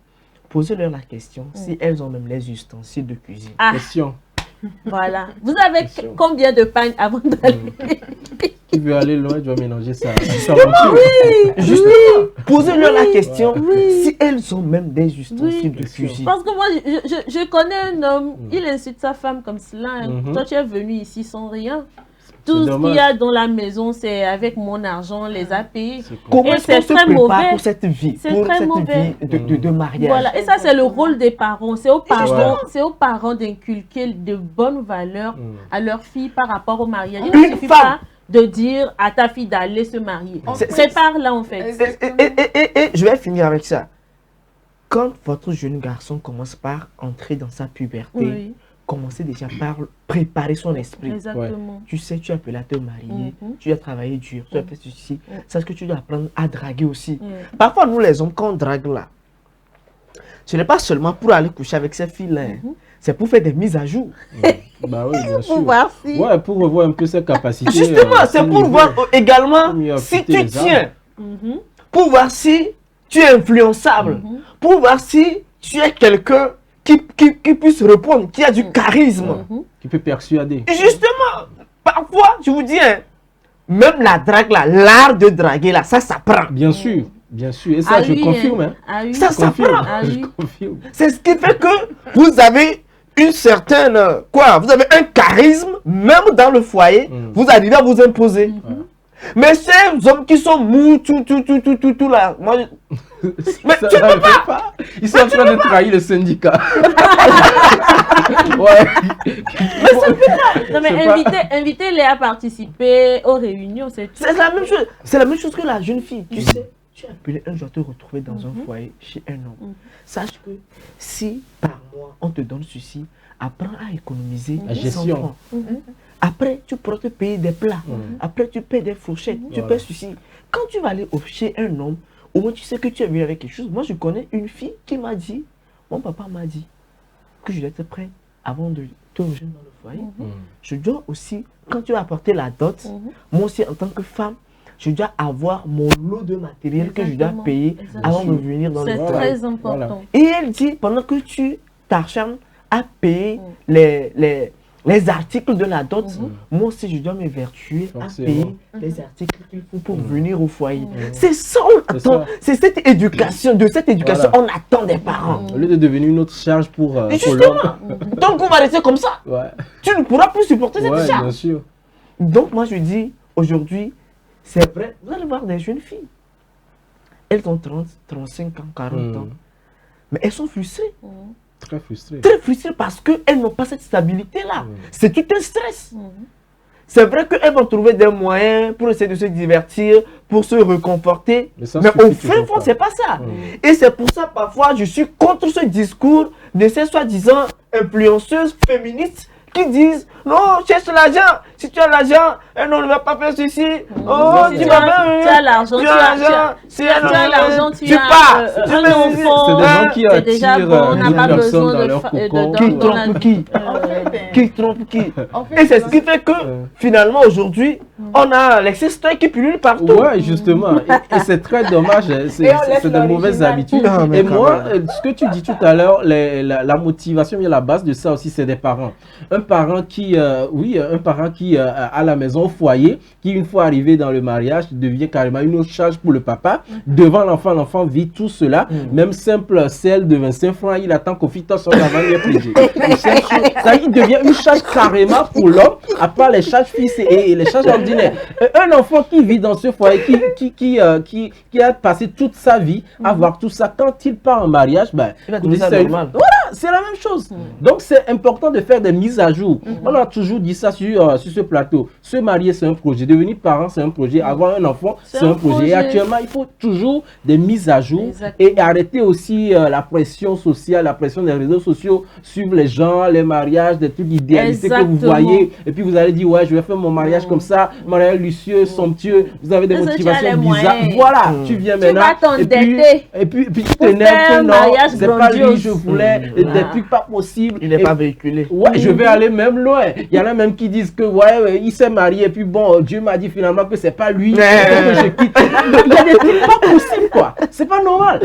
Posez-leur la question si elles ont même les ustensiles de cuisine. Ah. Question. Voilà. Vous avez combien de pagnes avant d'aller? Qui veut aller loin, doit mélanger ça. Oui, justement, posez-leur la question si elles ont même des ustensiles de cuisine. Parce que moi, je connais un homme, il insulte sa femme comme cela. Toi, tu es venu ici sans rien. Tout ce qu'il y a dans la maison, c'est avec mon argent, les a payés. Comment est-ce qu'on se prépare pour cette vie, de mariage? Voilà, et ça, c'est le rôle des parents. C'est aux parents d'inculquer de bonnes valeurs à leurs filles par rapport au mariage. Il ne suffit pas de dire à ta fille d'aller se marier. C'est par là, en fait. Et je vais finir avec ça. Quand votre jeune garçon commence par entrer dans sa puberté, commencez déjà par préparer son esprit. Exactement. Tu sais, tu es appelé à te marier, tu as travaillé dur, tu as fait ceci. Sache que tu dois apprendre à draguer aussi. Parfois, nous les hommes, quand on drague là, ce n'est pas seulement pour aller coucher avec ces filles-là, c'est pour faire des mises à jour. Bah oui, bien sûr. Pour voir si... Ouais, pour revoir un peu ses capacités. Justement, c'est pour voir également si tu tiens, pour voir si tu es influençable, pour voir si tu es quelqu'un qui puisse répondre, qui a du charisme. Qui peut persuader. Justement, parfois, je vous dis, même la drague, l'art de draguer, là, ça s'apprend. Bien sûr, bien sûr. Et ça, je confirme. Ça s'apprend. Je confirme. C'est ce qui fait que vous avez une certaine... vous avez un charisme, même dans le foyer, vous arrivez à vous imposer. Mais ces hommes qui sont mous, tout là, moi... Mais ça, tu ne peux pas. Ils sont en train de trahir le syndicat. Non, mais invitez-les à participer aux réunions, c'est tout. C'est la même chose. C'est la même chose que la jeune fille. Tu sais, tu es appelé un jour à te retrouver dans un foyer chez un homme. Sache que si par mois on te donne ceci, apprends à économiser la gestion. Après, tu pourras te payer des plats. Après, tu payes des fourchettes. Tu payes ceci. Quand tu vas aller chez un homme, au moins tu sais que tu es venu avec quelque chose. Moi, je connais une fille qui m'a dit, mon papa m'a dit que je dois être prêt avant de te rejoindre dans le foyer. Je dois aussi, quand tu vas apporter la dot, moi aussi en tant que femme, je dois avoir mon lot de matériel que je dois payer avant de venir dans le foyer. C'est très important. Et elle dit, pendant que tu t'acharnes à payer les articles de la dot, moi aussi je dois m'évertuer à payer les articles qu'il faut pour venir au foyer. C'est ça on attend, c'est cette éducation, de cette éducation on attend des parents. Au lieu de devenir une autre charge pour l'homme. Donc on va rester comme ça. Tu ne pourras plus supporter cette charge. Bien sûr. Donc moi je dis, aujourd'hui, c'est vrai, vous allez voir des jeunes filles. Elles ont 30, 35 ans, 40 ans. Mais elles sont frustrées. Très frustrées. Très frustrées parce qu'elles n'ont pas cette stabilité-là. C'est tout un stress. C'est vrai qu'elles vont trouver des moyens pour essayer de se divertir, pour se réconforter. Mais au fond, c'est pas ça. Et c'est pour ça, parfois, je suis contre ce discours de ces soi-disant influenceuses féministes qui disent non, cherche l'argent. Si tu as l'argent, non, on ne va pas faire ceci. Oh, tu vas bien. Tu as l'argent, tu as l'argent, tu pars. C'est des gens qui attirent on n'a pas besoin dans leur cocon. Qui trompe qui? Qui trompe qui? Et c'est ce qui fait que finalement aujourd'hui, on a l'excès stock qui pullule partout. Ouais, justement. Et c'est très dommage. C'est de mauvaises habitudes. Et moi, ce que tu dis tout à l'heure, la motivation, la base de ça aussi, c'est des parents. Un parent qui, un parent qui à la maison, au foyer, qui une fois arrivé dans le mariage, devient carrément une autre charge pour le papa. Devant l'enfant, l'enfant vit tout cela. Même simple sel de 25 francs, il attend qu'au fita soit avant de prier. Il devient une charge carrément pour l'homme, à part les charges fixes et les charges ordinaires. Un enfant qui vit dans ce foyer, qui a passé toute sa vie à voir tout ça, quand il part en mariage, ben, voilà, c'est la même chose. Donc c'est important de faire des mises à jour. On a toujours dit ça sur ce plateau. Se marier, c'est un projet. Devenir parent, c'est un projet. Avoir un enfant, c'est un projet. Et actuellement, il faut toujours des mises à jour. Et arrêter aussi la pression sociale, la pression des réseaux sociaux sur les gens, les mariages, des trucs idéalisés que vous voyez. Et puis vous allez dire, ouais, je vais faire mon mariage comme ça, mariage luxueux, somptueux. Vous avez des motivations bizarres. Voilà, tu viens maintenant. Et puis tu t'énerves que non, c'est pas lui, je voulais, des trucs pas possibles. Il n'est pas véhiculé. Ouais, je vais aller même loin. Il y en a même qui disent que, ouais, il s'est marié, et puis bon, Dieu m'a dit finalement que c'est pas lui. Que je quitte. Il y a des trucs pas possibles, quoi. C'est pas normal.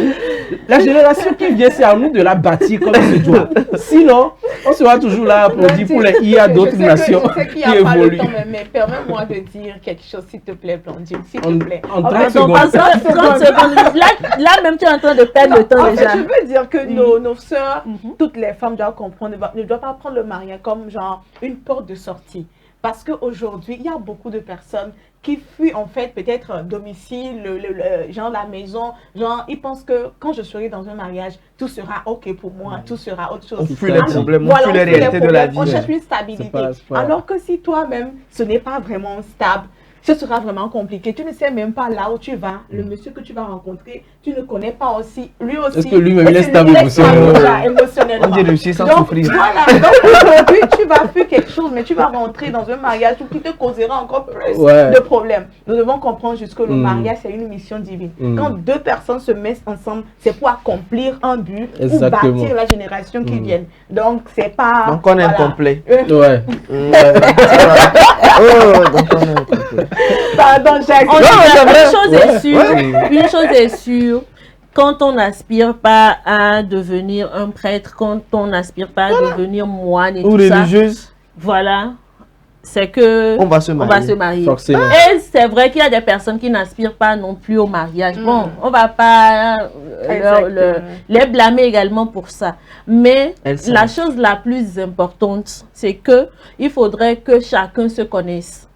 La génération qui vient, c'est à nous de la bâtir comme il se doit. Sinon, on sera toujours là pour dire pour les IA d'autres nations qui évoluent. Mais permets-moi de dire quelque chose, s'il te plaît, Blondine, s'il te plaît. En 30 secondes. 30 secondes. Là même, tu es en train de perdre le temps déjà. Je veux dire que nos sœurs, toutes les femmes doivent comprendre, ne doivent pas prendre le mariage comme genre une porte de sortie. Parce qu'aujourd'hui, il y a beaucoup de personnes qui fuient en fait peut-être domicile, genre la maison, genre ils pensent que quand je serai dans un mariage, tout sera ok pour moi, tout sera autre chose. On fuit les problèmes, on fuit les réalités de la vie. On cherche une stabilité. Alors que si toi-même, ce n'est pas vraiment stable, ce sera vraiment compliqué. Tu ne sais même pas là où tu vas, le monsieur que tu vas rencontrer, tu ne connais pas aussi, lui aussi. Est-ce que lui-même il est stable émotionnellement? On dit réussir sans souffrir. Voilà, donc aujourd'hui tu vas faire quelque chose, mais tu vas rentrer dans un mariage qui te causera encore plus de problèmes. Nous devons comprendre juste que le mariage c'est une mission divine. Quand deux personnes se mettent ensemble, c'est pour accomplir un but ou bâtir la génération qui vient. Donc c'est pas... Donc on est incomplet. Ouais. Donc on est incomplet. Pardon, Jacques. Une chose est sûre, quand on n'aspire pas à devenir un prêtre, quand on n'aspire pas à devenir moine et ou tout religieuse, ça, voilà, c'est que on va se marier. Forcément. Et c'est vrai qu'il y a des personnes qui n'aspirent pas non plus au mariage. Bon, on va pas les blâmer également pour ça. Mais la chose la plus importante, c'est que il faudrait que chacun se connaisse.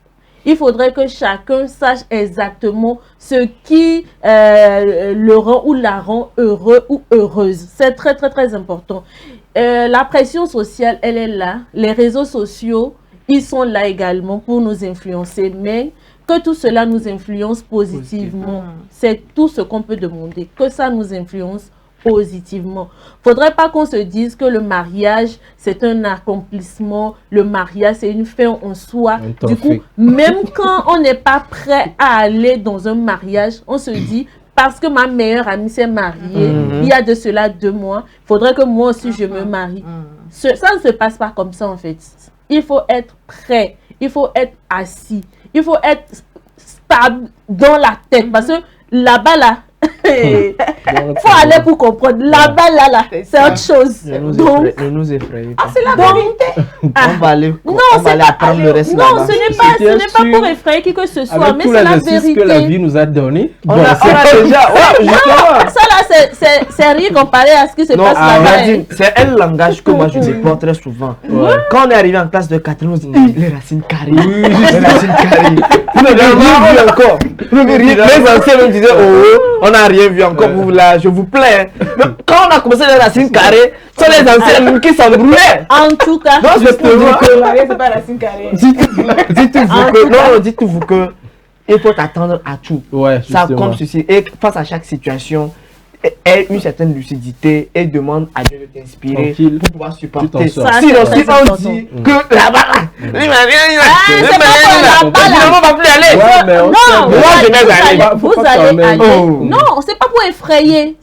Il faudrait que chacun sache exactement ce qui le rend ou la rend heureux ou heureuse. C'est très, très, très important. La pression sociale, elle est là. Les réseaux sociaux, ils sont là également pour nous influencer. Mais que tout cela nous influence positivement. C'est tout ce qu'on peut demander. Que ça nous influence positivement. Faudrait pas qu'on se dise que le mariage, c'est un accomplissement. Le mariage, c'est une fin en soi. Du coup, même quand on n'est pas prêt à aller dans un mariage, on se dit, parce que ma meilleure amie s'est mariée, il y a de cela 2 mois, il faudrait que moi aussi je me marie. Ça ne se passe pas comme ça en fait. Il faut être prêt, il faut être assis, il faut être stable dans la tête. Parce que là-bas, là, faut aller pour comprendre. Là-bas, là, c'est autre chose. Ne nous effrayez pas. Ah, c'est la vérité. On va aller apprendre le reste. Non, ce n'est pas pour effrayer qui que ce soit, mais c'est la vérité. Que la vie nous a donné. On a déjà. Ça là, c'est rien comparé à ce qui se passe là-bas. C'est un langage que moi je déploie très souvent. Quand on est arrivé en classe de 4, on se dit les racines carrées. Les racines carrées. Vous n'avez rien vu encore. Les anciens me disaient, on n'a rien vu encore, vous là, je vous plains. Mais quand on a commencé les racines carrées, ce sont les anciens qui s'embrouillaient. En tout cas, non, je peux dire que c'est pas racine carrée. Dites-vous que il faut t'attendre à tout. Ouais, ça comme ceci. Et face à chaque situation, aie une certaine lucidité et demande à Dieu de t'inspirer pour pouvoir supporter. Sinon, si on dit que là-bas, on va plus aller. Non, moi je vais aller. Vous allez aller. Non, c'est pas pour effrayer.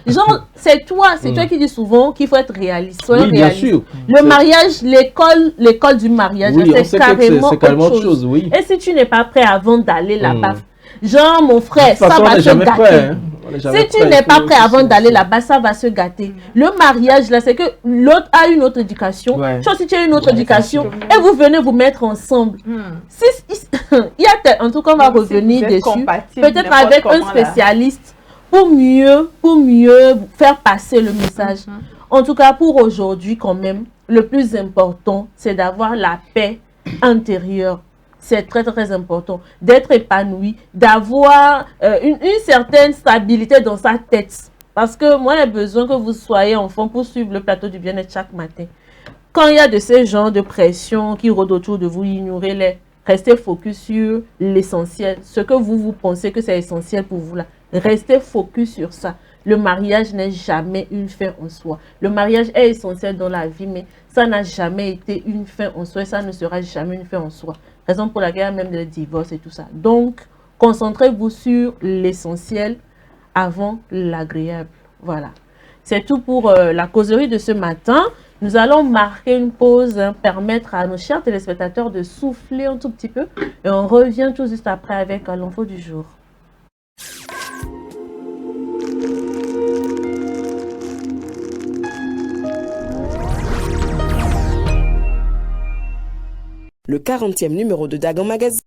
Genre, c'est toi qui dis souvent qu'il faut être réaliste. Oui, bien sûr. Le mariage, l'école du mariage, c'est carrément autre chose. Oui. Et si tu n'es pas prêt avant d'aller là-bas, genre mon frère, ça va te gâter. Si tu n'es pas prêt avant d'aller là-bas, ça va se gâter. Le mariage, là, c'est que l'autre a une autre éducation. Chose, si tu as une autre éducation, et vous venez vous mettre ensemble. Il y a, en tout cas, on va revenir dessus. Peut-être avec un spécialiste pour mieux faire passer le message. En tout cas, pour aujourd'hui, quand même, le plus important, c'est d'avoir la paix intérieure. C'est très, très important. D'être épanoui, d'avoir une certaine stabilité dans sa tête. Parce que moi, j'ai besoin que vous soyez enfant pour suivre le plateau du bien-être chaque matin. Quand il y a de ces genres de pression qui rôdent autour de vous, ignorez-les. Restez focus sur l'essentiel. Ce que vous pensez que c'est essentiel pour vous là. Restez focus sur ça. Le mariage n'est jamais une fin en soi. Le mariage est essentiel dans la vie, mais ça n'a jamais été une fin en soi et ça ne sera jamais une fin en soi. Raison pour laquelle même le divorce et tout ça. Donc, concentrez-vous sur l'essentiel avant l'agréable. Voilà. C'est tout pour la causerie de ce matin. Nous allons marquer une pause, permettre à nos chers téléspectateurs de souffler un tout petit peu. Et on revient tout juste après avec l'info du jour. Le 40e numéro de Dagon Magazine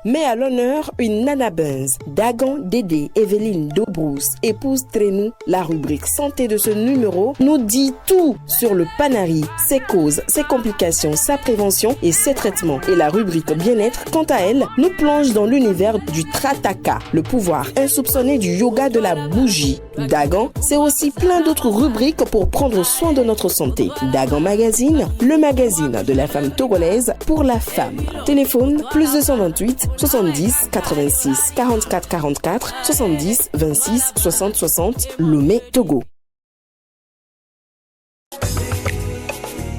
met à l'honneur une Nana Benz, Dagon, Dédé, Evelyne, Dobrousse, épouse Trénou. La rubrique santé de ce numéro nous dit tout sur le Panari, ses causes, ses complications, sa prévention et ses traitements. Et la rubrique bien-être, quant à elle, nous plonge dans l'univers du Trataka, le pouvoir insoupçonné du yoga de la bougie. Dagon, c'est aussi plein d'autres rubriques pour prendre soin de notre santé. Dagon Magazine, le magazine de la femme togolaise pour la femme. Téléphone plus 228 70 86 44 44 70 26 60 60 Lomé, Togo.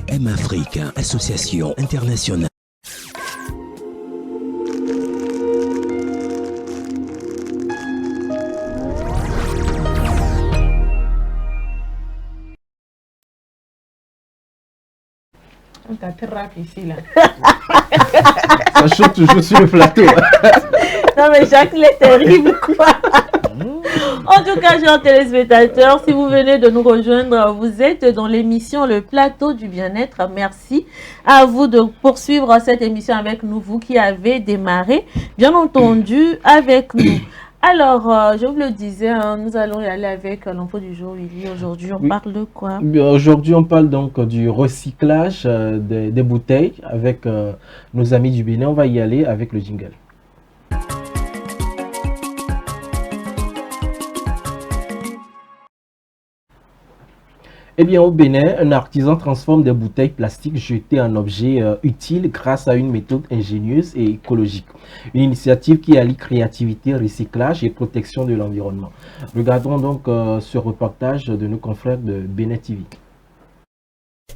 M-Afrique, association internationale. On t'attrape ici, là. Ça chante toujours sur le plateau. Non, mais Jacques, il est terrible, quoi. En tout cas, chers téléspectateurs, si vous venez de nous rejoindre, vous êtes dans l'émission Le Plateau du Bien-être. Merci à vous de poursuivre cette émission avec nous, vous qui avez démarré, bien entendu, avec nous. Alors, je vous le disais, hein, nous allons y aller avec l'info du jour, Willy. Aujourd'hui, on parle de quoi? Aujourd'hui, on parle donc du recyclage des bouteilles avec nos amis du Bénin. On va y aller avec le jingle. Eh bien, au Bénin, un artisan transforme des bouteilles plastiques jetées en objets utiles grâce à une méthode ingénieuse et écologique. Une initiative qui allie créativité, recyclage et protection de l'environnement. Regardons donc ce reportage de nos confrères de Bénin TV.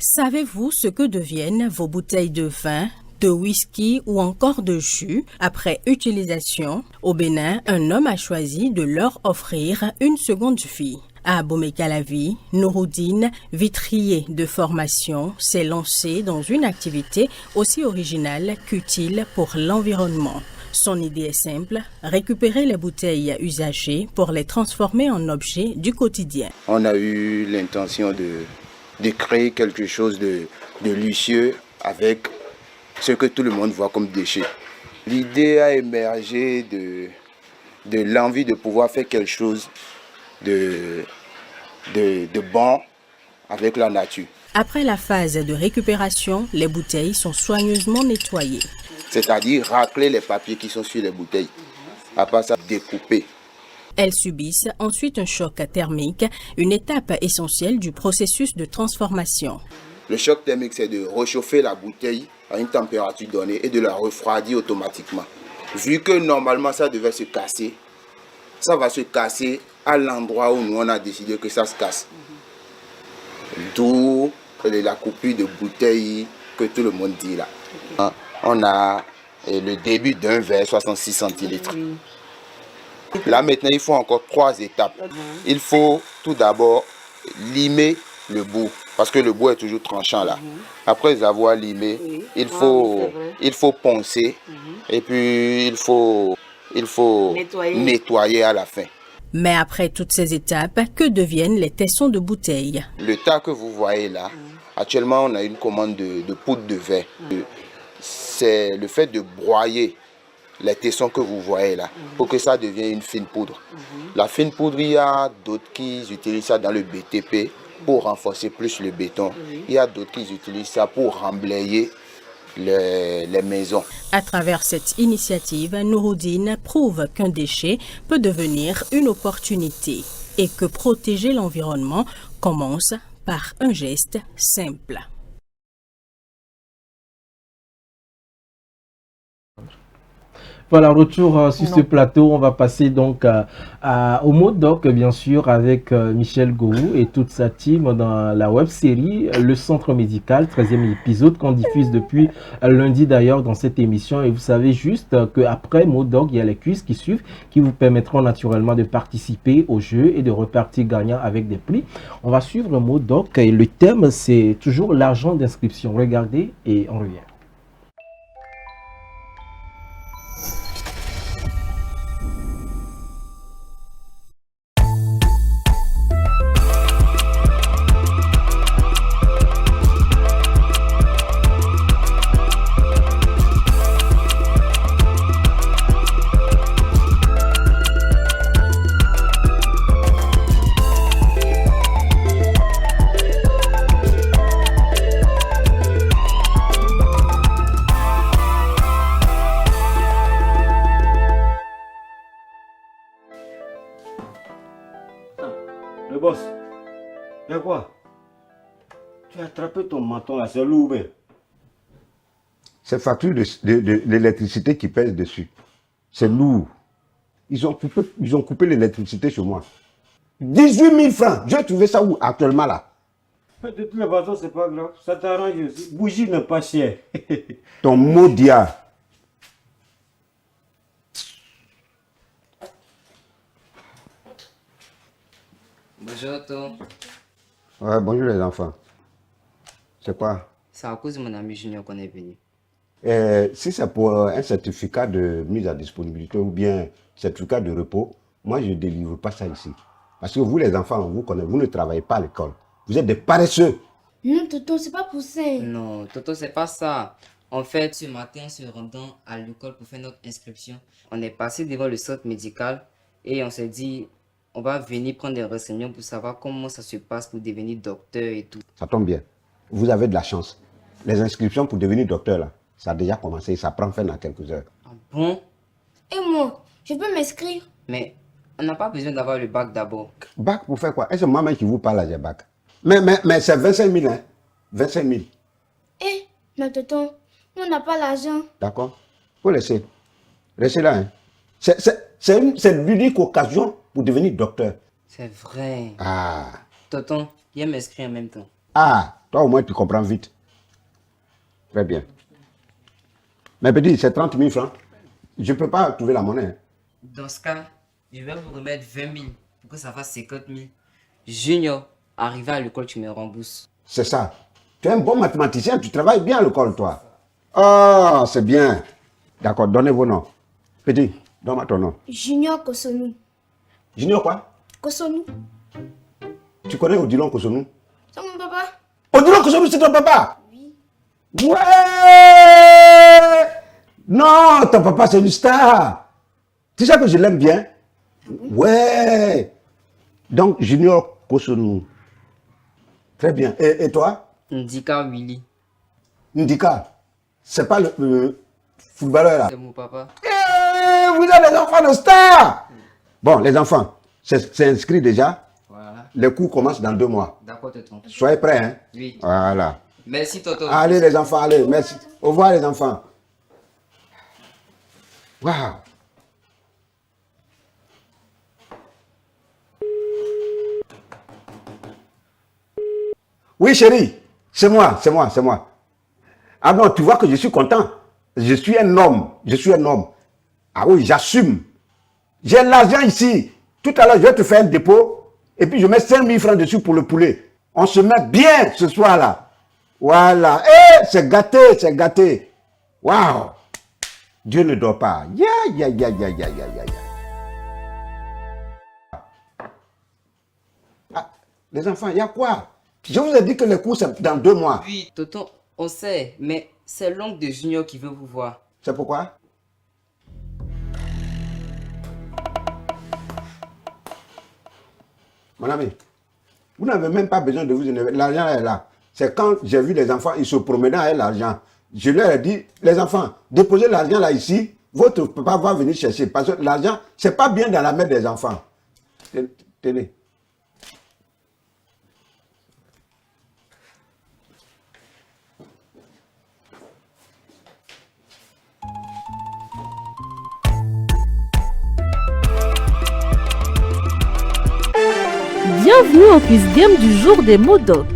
Savez-vous ce que deviennent vos bouteilles de vin, de whisky ou encore de jus après utilisation? Au Bénin, un homme a choisi de leur offrir une seconde vie. À Bomé-Calavi, Nouroudine, vitrier de formation, s'est lancé dans une activité aussi originale qu'utile pour l'environnement. Son idée est simple, récupérer les bouteilles usagées pour les transformer en objets du quotidien. On a eu l'intention de créer quelque chose de luxueux avec ce que tout le monde voit comme déchets. L'idée a émergé de l'envie de pouvoir faire quelque chose de bon avec la nature. Après la phase de récupération, les bouteilles sont soigneusement nettoyées. C'est-à-dire racler les papiers qui sont sur les bouteilles. Après ça, découper. Elles subissent ensuite un choc thermique, une étape essentielle du processus de transformation. Le choc thermique, c'est de réchauffer la bouteille à une température donnée et de la refroidir automatiquement. Vu que normalement ça devait se casser, ça va se casser à l'endroit où nous on a décidé que ça se casse. D'où la coupure de bouteilles que tout le monde dit là. On a le début d'un verre 66 centilitres. Là maintenant il faut encore 3 étapes. Il faut tout d'abord limer le bout. parce que le bois est toujours tranchant là. Après avoir limé, il faut poncer et puis il faut nettoyer à la fin. Mais après toutes ces étapes, que deviennent les tessons de bouteilles? Le tas que vous voyez là, actuellement on a une commande de poudre de verre. C'est le fait de broyer les tessons que vous voyez là, pour que ça devienne une fine poudre. La fine poudre, il y a d'autres qui utilisent ça dans le BTP pour renforcer plus le béton. Il y a d'autres qui utilisent ça pour remblayer les maisons. À travers cette initiative, Nouroudine prouve qu'un déchet peut devenir une opportunité et que protéger l'environnement commence par un geste simple. Voilà, retour sur ce plateau. On va passer donc au mot doc, bien sûr, avec Michel Gowou et toute sa team dans la web-série Le Centre Médical, 13e épisode qu'on diffuse depuis lundi d'ailleurs dans cette émission. Et vous savez juste qu'après mot doc, il y a les quiz qui suivent qui vous permettront naturellement de participer au jeu et de repartir gagnant avec des prix. On va suivre le mot doc et le thème, c'est toujours l'argent d'inscription. Regardez et on revient. Le boss, y'a quoi? Tu as attrapé ton menton là, c'est lourd. C'est facture de l'électricité qui pèse dessus. C'est lourd. Ils ont coupé l'électricité chez moi. 18 000 francs. J'ai trouvé ça où actuellement là? De toutes les façons, c'est pas grave. Ça t'arrange aussi. Bougie n'est pas chère. Ton maudit. Bonjour, Tom. Ouais, bonjour les enfants. C'est quoi? C'est à cause de mon ami Junior qu'on est venu. Si c'est pour un certificat de mise à disponibilité ou bien certificat de repos, moi je ne délivre pas ça ici. Parce que vous les enfants, vous ne travaillez pas à l'école. Vous êtes des paresseux. Non, Toto, c'est pas pour ça. Non, Toto, c'est pas ça. En fait, ce matin, en se rendant à l'école pour faire notre inscription, on est passé devant le centre médical et on s'est dit, on va venir prendre des renseignements pour savoir comment ça se passe pour devenir docteur et tout. Ça tombe bien. Vous avez de la chance. Les inscriptions pour devenir docteur, là, ça a déjà commencé. Ça prend fin dans quelques heures. Ah bon? Et moi, je peux m'inscrire? Mais on n'a pas besoin d'avoir le bac d'abord. Bac pour faire quoi? Est-ce que moi-même qui vous parle là, j'ai bac? Mais c'est 25 000, hein? 25 000. Eh, mais Toto, on n'a pas l'argent. D'accord? Faut laisser. Restez là, hein? C'est l'unique occasion pour devenir docteur. C'est vrai. Ah. Tonton, viens m'inscrire en même temps. Ah, toi au moins tu comprends vite. Très bien. Mais petit, c'est 30 000 francs. Je ne peux pas trouver la monnaie. Dans ce cas, je vais vous remettre 20 000 pour que ça fasse 50 000. Junior, arrivé à l'école, tu me rembourses. C'est ça. Tu es un bon mathématicien, tu travailles bien à l'école, toi. Ah, c'est bien. D'accord, donnez vos noms. Petit, donne-moi ton nom. Junior Kosonou. Junior quoi? Kosonou. Tu connais Odilon Kosonou? C'est mon papa. Odilon Kosonou, c'est ton papa? Oui. Ouais! Non, ton papa, c'est une star. Tu sais que je l'aime bien? Ouais! Donc, Junior Kosonou. Très bien. Et toi? Ndika Willy. Ndika? C'est pas le footballeur là? C'est mon papa. Vous êtes des enfants de stars! Bon, les enfants, c'est inscrit déjà. Voilà. Les cours commencent dans 2 mois. D'accord, tonton. Soyez prêts, hein? Oui. Voilà. Merci, tonton. Allez, les enfants, allez, merci. Au revoir, les enfants. Waouh! Oui, chérie, c'est moi. Ah non, tu vois que je suis content. Je suis un homme. Ah oui, j'assume. J'ai l'argent ici. Tout à l'heure, je vais te faire un dépôt et puis je mets 5 000 francs dessus pour le poulet. On se met bien ce soir-là. Voilà. Eh, c'est gâté, c'est gâté. Waouh. Dieu ne dort pas. Ya, ya, ya, ya, ya, ya, ya. Ah, les enfants, il y a quoi? Je vous ai dit que les cours, c'est dans 2 mois. Oui, tonton, on sait, mais c'est l'oncle de Junior qui veut vous voir. C'est pourquoi? Mon ami, vous n'avez même pas besoin de vous énerver. L'argent est là. C'est quand j'ai vu les enfants, ils se promenaient avec l'argent. Je leur ai dit, les enfants, déposez l'argent là ici. Votre papa va venir chercher. Parce que l'argent, c'est pas bien dans la main des enfants. Tenez. Bienvenue au quiz game du jour des MODOC.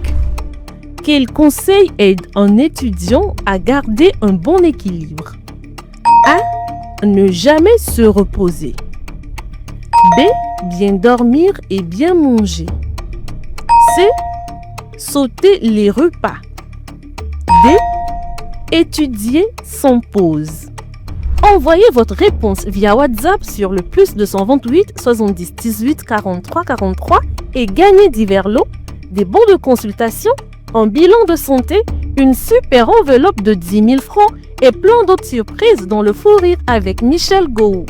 Quel conseil aide un étudiant à garder un bon équilibre? A. Ne jamais se reposer. B. Bien dormir et bien manger. C. Sauter les repas. D. Étudier sans pause. Envoyez votre réponse via WhatsApp sur le +228 70 18 43 43 et gagnez divers lots, des bons de consultation, un bilan de santé, une super enveloppe de 10 000 francs et plein d'autres surprises dans le fou rire avec Michel Gou.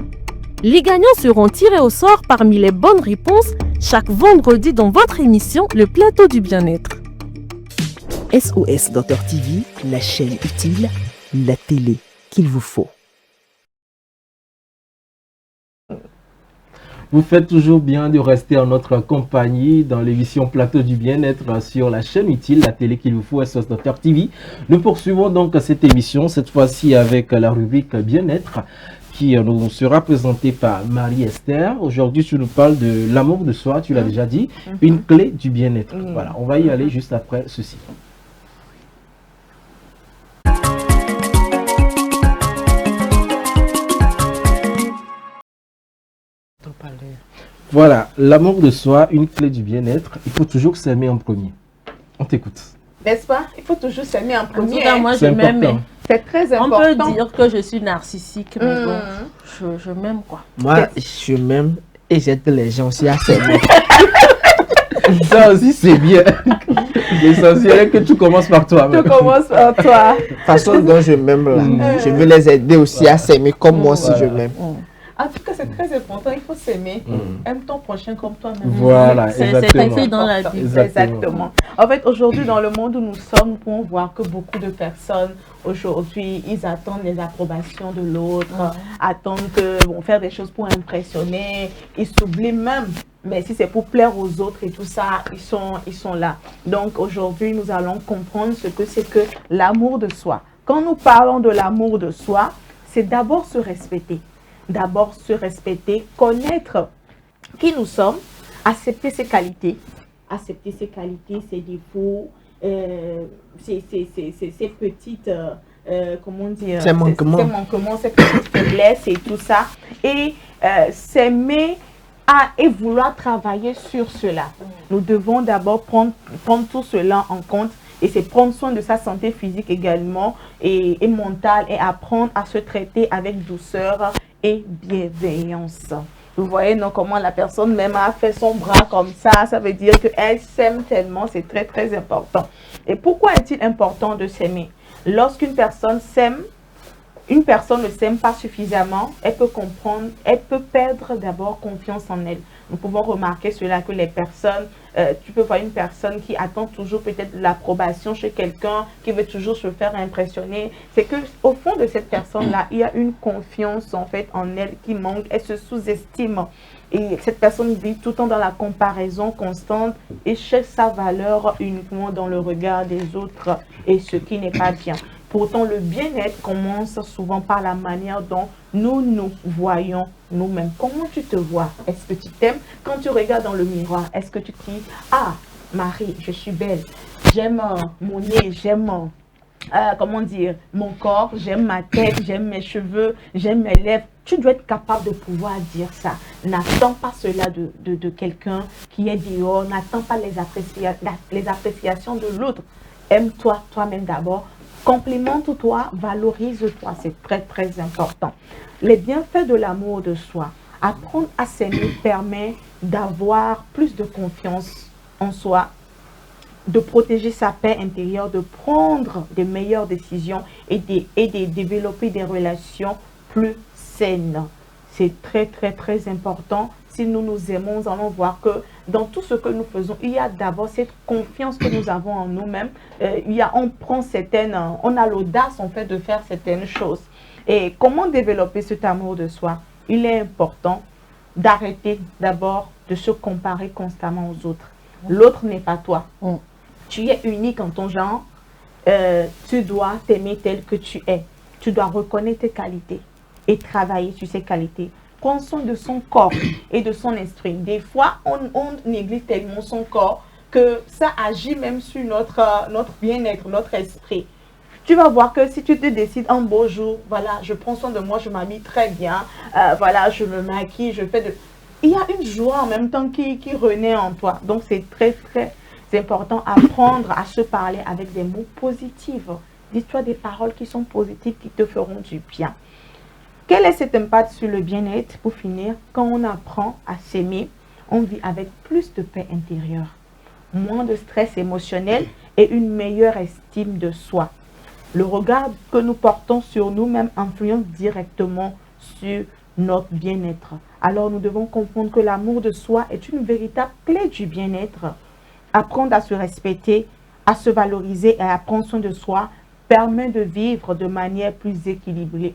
Les gagnants seront tirés au sort parmi les bonnes réponses chaque vendredi dans votre émission Le Plateau du Bien-être. SOS Docteur TV, la chaîne utile, la télé qu'il vous faut. Vous faites toujours bien de rester en notre compagnie dans l'émission Plateau du Bien-être sur la chaîne utile, la télé qu'il vous faut, SOS Docteur TV. Nous poursuivons donc cette émission, cette fois-ci avec la rubrique Bien-être, qui nous sera présentée par Marie-Esther. Aujourd'hui, tu nous parles de l'amour de soi, tu l'as déjà dit, une clé du bien-être. Voilà, on va y aller juste après ceci. Voilà, l'amour de soi, une clé du bien-être. Il faut toujours s'aimer en premier. On t'écoute. N'est-ce pas? Il faut toujours s'aimer en premier. En tout cas, moi, je m'aime. C'est très important. On peut dire que je suis narcissique, mais bon, je m'aime quoi. Moi, je m'aime et j'aide les gens aussi à s'aimer. Ça aussi, c'est bien. L'essentiel est que tu commences par toi. Tu commences par toi. La façon dont je m'aime là, je veux les aider aussi à s'aimer comme moi aussi je m'aime. En tout cas, c'est très important, il faut s'aimer. Aime ton prochain comme toi-même. Voilà, c'est écrit dans la Bible. Exactement. En fait, aujourd'hui, dans le monde où nous sommes, nous pouvons voir que beaucoup de personnes, aujourd'hui, ils attendent les approbations de l'autre, attendent que, bon, faire des choses pour impressionner, ils s'oublient même. Mais si c'est pour plaire aux autres et tout ça, ils sont là. Donc, aujourd'hui, nous allons comprendre ce que c'est que l'amour de soi. Quand nous parlons de l'amour de soi, c'est d'abord se respecter. D'abord se respecter, connaître qui nous sommes, accepter ses qualités, ses défauts, ses petites, comment dire, ses manquements, ses petites faiblesses et tout ça, et s'aimer et vouloir travailler sur cela. Nous devons d'abord prendre tout cela en compte. Et c'est prendre soin de sa santé physique également et mentale et apprendre à se traiter avec douceur et bienveillance. Vous voyez donc comment la personne même a fait son bras comme ça veut dire qu'elle s'aime tellement, c'est très très important. Et pourquoi est-il important de s'aimer? Lorsqu'une personne s'aime, une personne ne s'aime pas suffisamment, elle peut perdre d'abord confiance en elle. Nous pouvons remarquer cela que les personnes, tu peux voir une personne qui attend toujours peut-être l'approbation chez quelqu'un, qui veut toujours se faire impressionner. C'est que au fond de cette personne-là, il y a une confiance en fait en elle qui manque, elle se sous-estime. Et cette personne vit tout le temps dans la comparaison constante et cherche sa valeur uniquement dans le regard des autres et ce qui n'est pas bien. Pourtant, le bien-être commence souvent par la manière dont nous voyons nous-mêmes. Comment tu te vois? Est-ce que tu t'aimes? Quand tu regardes dans le miroir, est-ce que tu te dis « Ah, Marie, je suis belle. J'aime mon nez, j'aime comment dire, mon corps, j'aime ma tête, j'aime mes cheveux, j'aime mes lèvres. » Tu dois être capable de pouvoir dire ça. N'attends pas cela de quelqu'un qui est dehors. N'attends pas les appréciations de l'autre. Aime-toi toi-même d'abord. Complimente-toi, valorise-toi. C'est très, très important. Les bienfaits de l'amour de soi. Apprendre à s'aimer permet d'avoir plus de confiance en soi, de protéger sa paix intérieure, de prendre de meilleures décisions et de développer des relations plus saines. C'est très, très, très important. Si nous nous aimons, nous allons voir que dans tout ce que nous faisons, il y a d'abord cette confiance que nous avons en nous-mêmes. On a l'audace en fait de faire certaines choses. Et comment développer cet amour de soi? Il est important d'arrêter d'abord de se comparer constamment aux autres. L'autre n'est pas toi. Tu es unique en ton genre. Tu dois t'aimer tel que tu es. Tu dois reconnaître tes qualités et travailler sur ces qualités. Prends soin de son corps et de son esprit. Des fois, on néglige tellement son corps que ça agit même sur notre bien-être, notre esprit. Tu vas voir que si tu te décides un beau jour, voilà, je prends soin de moi, je m'habille très bien, voilà, je me maquille, je fais de... Il y a une joie en même temps qui renaît en toi. Donc, c'est très, très important d'apprendre à se parler avec des mots positifs. Dis-toi des paroles qui sont positives, qui te feront du bien. Quel est cet impact sur le bien-être? Pour finir, quand on apprend à s'aimer, on vit avec plus de paix intérieure, moins de stress émotionnel et une meilleure estime de soi. Le regard que nous portons sur nous-mêmes influence directement sur notre bien-être. Alors nous devons comprendre que l'amour de soi est une véritable clé du bien-être. Apprendre à se respecter, à se valoriser et à prendre soin de soi permet de vivre de manière plus équilibrée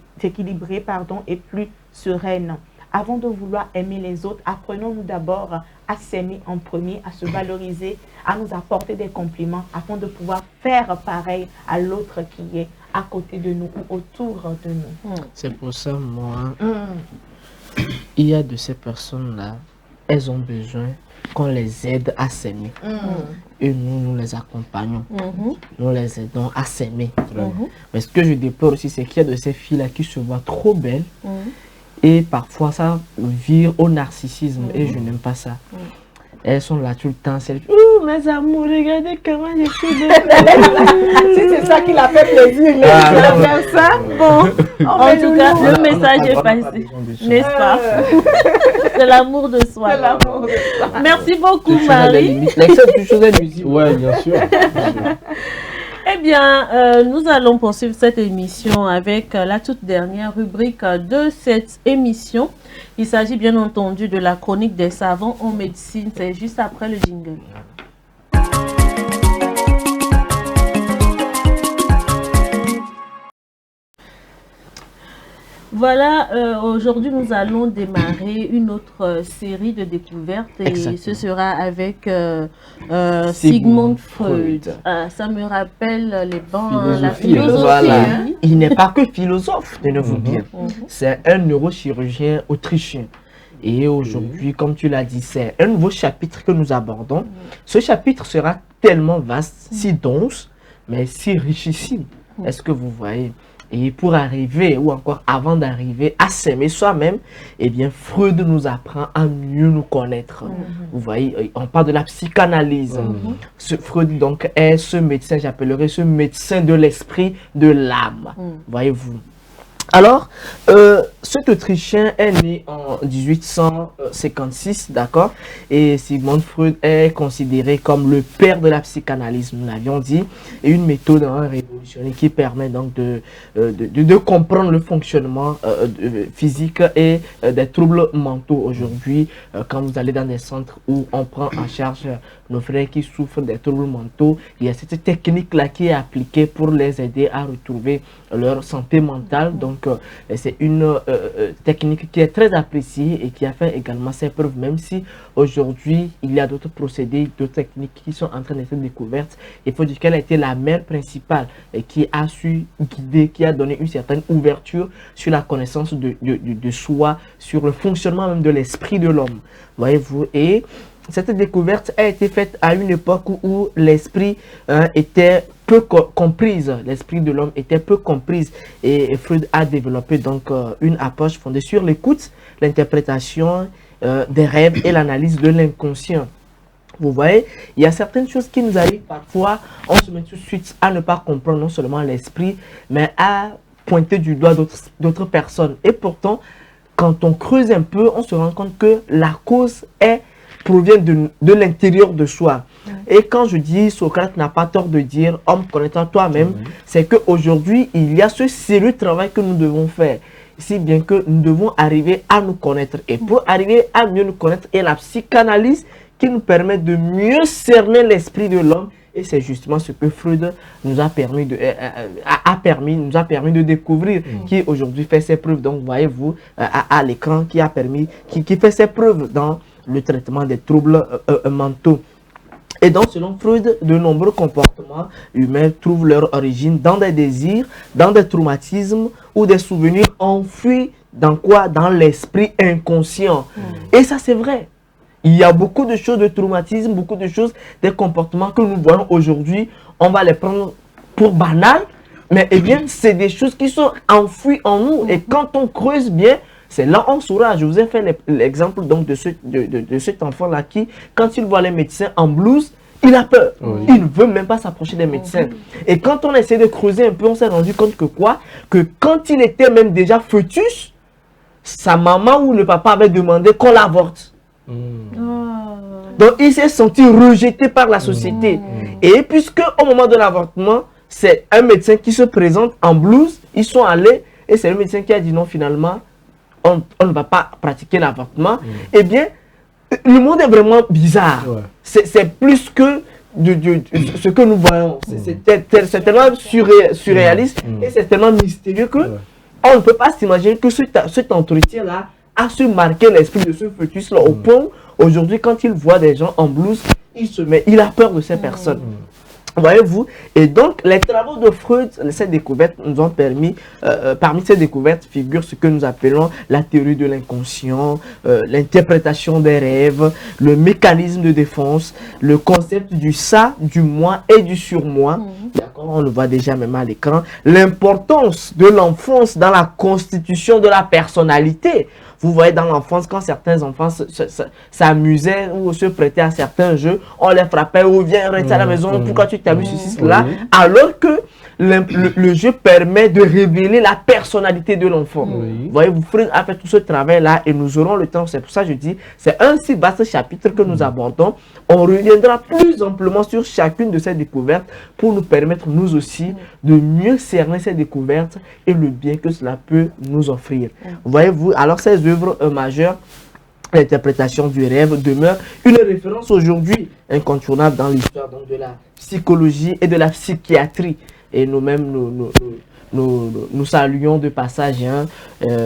et plus sereine. Avant de vouloir aimer les autres, apprenons-nous d'abord à s'aimer en premier, à se valoriser, à nous apporter des compliments afin de pouvoir faire pareil à l'autre qui est à côté de nous ou autour de nous. C'est pour ça, moi, il y a de ces personnes-là, elles ont besoin qu'on les aide à s'aimer. Et nous les accompagnons. Nous les aidons à s'aimer. Mais ce que je déplore aussi, c'est qu'il y a de ces filles-là qui se voient trop belles. Et parfois, ça vire au narcissisme. Et je n'aime pas ça. Elles sont là tout le temps. Ouh, mes amours, regardez comment je suis belle. Si c'est ça qui l'a fait plaisir, il a fait ça. Bon, en tout cas, le message est passé. N'est-ce pas? C'est l'amour de soi. Merci beaucoup, Marie. Oui, bien sûr. Eh bien, nous allons poursuivre cette émission avec la toute dernière rubrique de cette émission. Il s'agit bien entendu de la chronique des savants en médecine. C'est juste après le jingle. Voilà, aujourd'hui nous allons démarrer une autre série de découvertes et ce sera avec Sigmund Freud. Ça me rappelle les bancs, la philosophie. Voilà. Il n'est pas que philosophe, tenez-vous bien. C'est un neurochirurgien autrichien. Et aujourd'hui, comme tu l'as dit, c'est un nouveau chapitre que nous abordons. Ce chapitre sera tellement vaste, si dense, mais si richissime. Est-ce que vous voyez? Et pour arriver, ou encore avant d'arriver à s'aimer soi-même, eh bien, Freud nous apprend à mieux nous connaître. Vous voyez, on parle de la psychanalyse. Freud, donc, est ce médecin, j'appellerais ce médecin de l'esprit, de l'âme. Voyez-vous. Alors, cet Autrichien est né en 1856, d'accord? Et Sigmund Freud est considéré comme le père de la psychanalyse, nous l'avions dit, et une méthode révolutionnaire qui permet donc de comprendre le fonctionnement physique et des troubles mentaux. Aujourd'hui, quand vous allez dans des centres où on prend en charge nos frères qui souffrent des troubles mentaux, il y a cette technique-là qui est appliquée pour les aider à retrouver leur santé mentale. Donc, c'est une technique qui est très appréciée et qui a fait également ses preuves, même si aujourd'hui, il y a d'autres procédés, d'autres techniques qui sont en train d'être découvertes. Il faut dire qu'elle a été la mère principale et qui a su guider, qui a donné une certaine ouverture sur la connaissance de soi, sur le fonctionnement même de l'esprit de l'homme. Voyez-vous, et cette découverte a été faite à une époque où l'esprit était peu comprise, l'esprit de l'homme était peu comprise, et Freud a développé donc une approche fondée sur l'écoute, l'interprétation des rêves et l'analyse de l'inconscient. Vous voyez, il y a certaines choses qui nous arrivent parfois, on se met tout de suite à ne pas comprendre non seulement l'esprit, mais à pointer du doigt d'autres personnes. Et pourtant, quand on creuse un peu, on se rend compte que la cause provient de l'intérieur de soi. Et quand je dis, Socrate n'a pas tort de dire, homme connaissant toi-même, c'est qu'aujourd'hui, il y a ce sérieux travail que nous devons faire. Si bien que nous devons arriver à nous connaître. Et pour arriver à mieux nous connaître, il y a la psychanalyse qui nous permet de mieux cerner l'esprit de l'homme. Et c'est justement ce que Freud nous a permis de découvrir, qui aujourd'hui fait ses preuves. Donc, voyez-vous, à l'écran, qui fait ses preuves dans le traitement des troubles mentaux. Et donc, selon Freud, de nombreux comportements humains trouvent leur origine dans des désirs, dans des traumatismes ou des souvenirs enfouis dans quoi? Dans l'esprit inconscient. Et ça, c'est vrai. Il y a beaucoup de choses de traumatisme, beaucoup de choses, des comportements que nous voyons aujourd'hui, on va les prendre pour banal, mais eh bien, c'est des choses qui sont enfouies en nous. Et quand on creuse bien, c'est là on saura. Je vous ai fait l'exemple donc de cet enfant-là qui, quand il voit les médecins en blouse, il a peur. Il ne veut même pas s'approcher des médecins. Et quand on essaie de creuser un peu, on s'est rendu compte que quoi? Que quand il était même déjà fœtus, sa maman ou le papa avait demandé qu'on l'avorte. Donc il s'est senti rejeté par la société. Et puisque au moment de l'avortement, c'est un médecin qui se présente en blouse, ils sont allés et c'est le médecin qui a dit non, finalement, on ne va pas pratiquer l'avortement. Eh bien, le monde est vraiment bizarre. C'est plus que ce que nous voyons. C'est tellement surréaliste et c'est tellement mystérieux que on ne peut pas s'imaginer que cet entretien-là a su marquer l'esprit de ce fœtus-là au point aujourd'hui, quand il voit des gens en blouse, il a peur de ces personnes. Voyez-vous? Et donc, les travaux de Freud, ces découvertes nous ont permis, parmi ces découvertes figure ce que nous appelons la théorie de l'inconscient, l'interprétation des rêves, le mécanisme de défense, le concept du ça, du moi et du surmoi. D'accord, on le voit déjà même à l'écran. L'importance de l'enfance dans la constitution de la personnalité. Vous voyez dans l'enfance, quand certains enfants s'amusaient ou se prêtaient à certains jeux, on les frappait ou viens rester à la maison, pourquoi tu t'amuses ici, là, alors que le jeu permet de révéler la personnalité de l'enfant. Vous voyez, Freud a fait tout ce travail-là et nous aurons le temps, c'est pour ça que je dis, c'est un si vaste chapitre que nous abordons. On reviendra plus amplement sur chacune de ces découvertes pour nous permettre, nous aussi, de mieux cerner ces découvertes et le bien que cela peut nous offrir. Voyez-vous, alors ces œuvres majeures, l'interprétation du rêve demeure une référence aujourd'hui incontournable dans l'histoire de la psychologie et de la psychiatrie. Et nous-mêmes, nous saluons de passage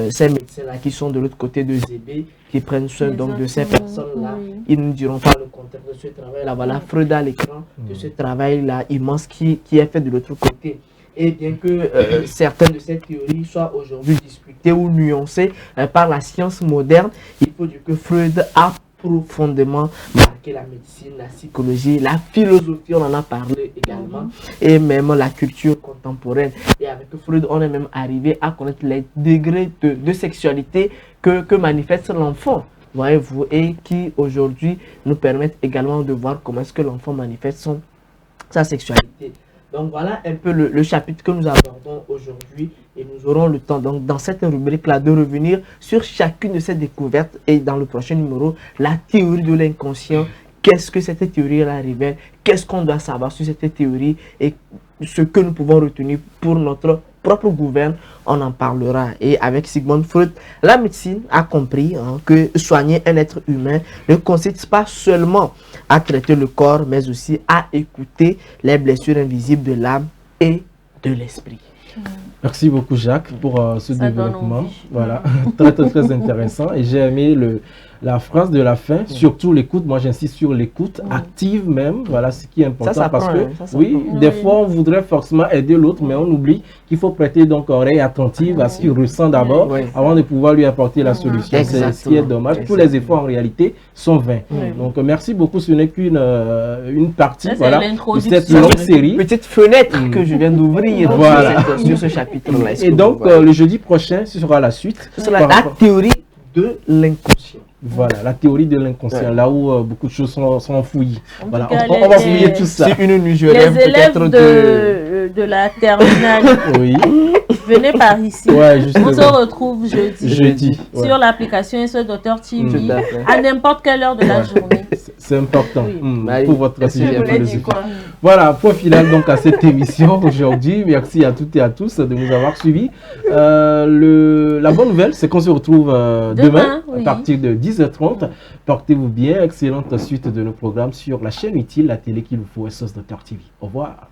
ces médecins-là qui sont de l'autre côté de Zébé, qui prennent soin donc de ces personnes-là. Ils ne diront pas le contraire de ce travail-là. Voilà, Freud à l'écran de ce travail-là immense qui est fait de l'autre côté. Et bien que certaines de ces théories soient aujourd'hui discutées ou nuancées par la science moderne, il faut dire que Freud a profondément marqué la médecine, la psychologie, la philosophie, on en a parlé également, et même la culture contemporaine. Et avec Freud, on est même arrivé à connaître les degrés de sexualité que manifeste l'enfant, voyez-vous, et qui aujourd'hui nous permettent également de voir comment est-ce que l'enfant manifeste sa sexualité. Donc voilà un peu le chapitre que nous abordons aujourd'hui et nous aurons le temps donc dans cette rubrique-là de revenir sur chacune de ces découvertes et dans le prochain numéro, la théorie de l'inconscient. Qu'est-ce que cette théorie-là révèle? Qu'est-ce qu'on doit savoir sur cette théorie et ce que nous pouvons retenir pour notre propre gouverne, on en parlera. Et avec Sigmund Freud, la médecine a compris que soigner un être humain ne consiste pas seulement à traiter le corps, mais aussi à écouter les blessures invisibles de l'âme et de l'esprit. Merci beaucoup Jacques pour ce développement. Voilà, très intéressant. Et j'ai aimé La phrase de la fin, surtout l'écoute, moi j'insiste sur l'écoute active même, voilà ce qui est important parce que oui, des fois on voudrait forcément aider l'autre, mais on oublie qu'il faut prêter donc oreille attentive à ce qu'il ressent d'abord avant de pouvoir lui apporter la solution. C'est ce qui est dommage. Tous les efforts en réalité sont vains. Donc merci beaucoup, ce n'est qu'une partie voilà, de cette longue série. Petite fenêtre que je viens d'ouvrir sur ce chapitre-là. Et donc le jeudi prochain, ce sera la suite. Ce sera la théorie de l'inconscient. Voilà, la théorie de l'inconscient, là où beaucoup de choses sont enfouies. Voilà, on va fouiller tout ça. C'est une nuit, les élèves de la terminale, venez par ici. On se retrouve jeudi sur l'application SOS Docteur TV à n'importe quelle heure de la journée. C'est important pour votre sujet. Voilà, point final donc à cette émission aujourd'hui. Merci à toutes et à tous de nous avoir suivis. La bonne nouvelle, c'est qu'on se retrouve demain à partir de 10h30. Portez-vous bien. Excellente suite de nos programmes sur la chaîne utile, la télé qu'il vous faut, SOS Docteur TV. Au revoir.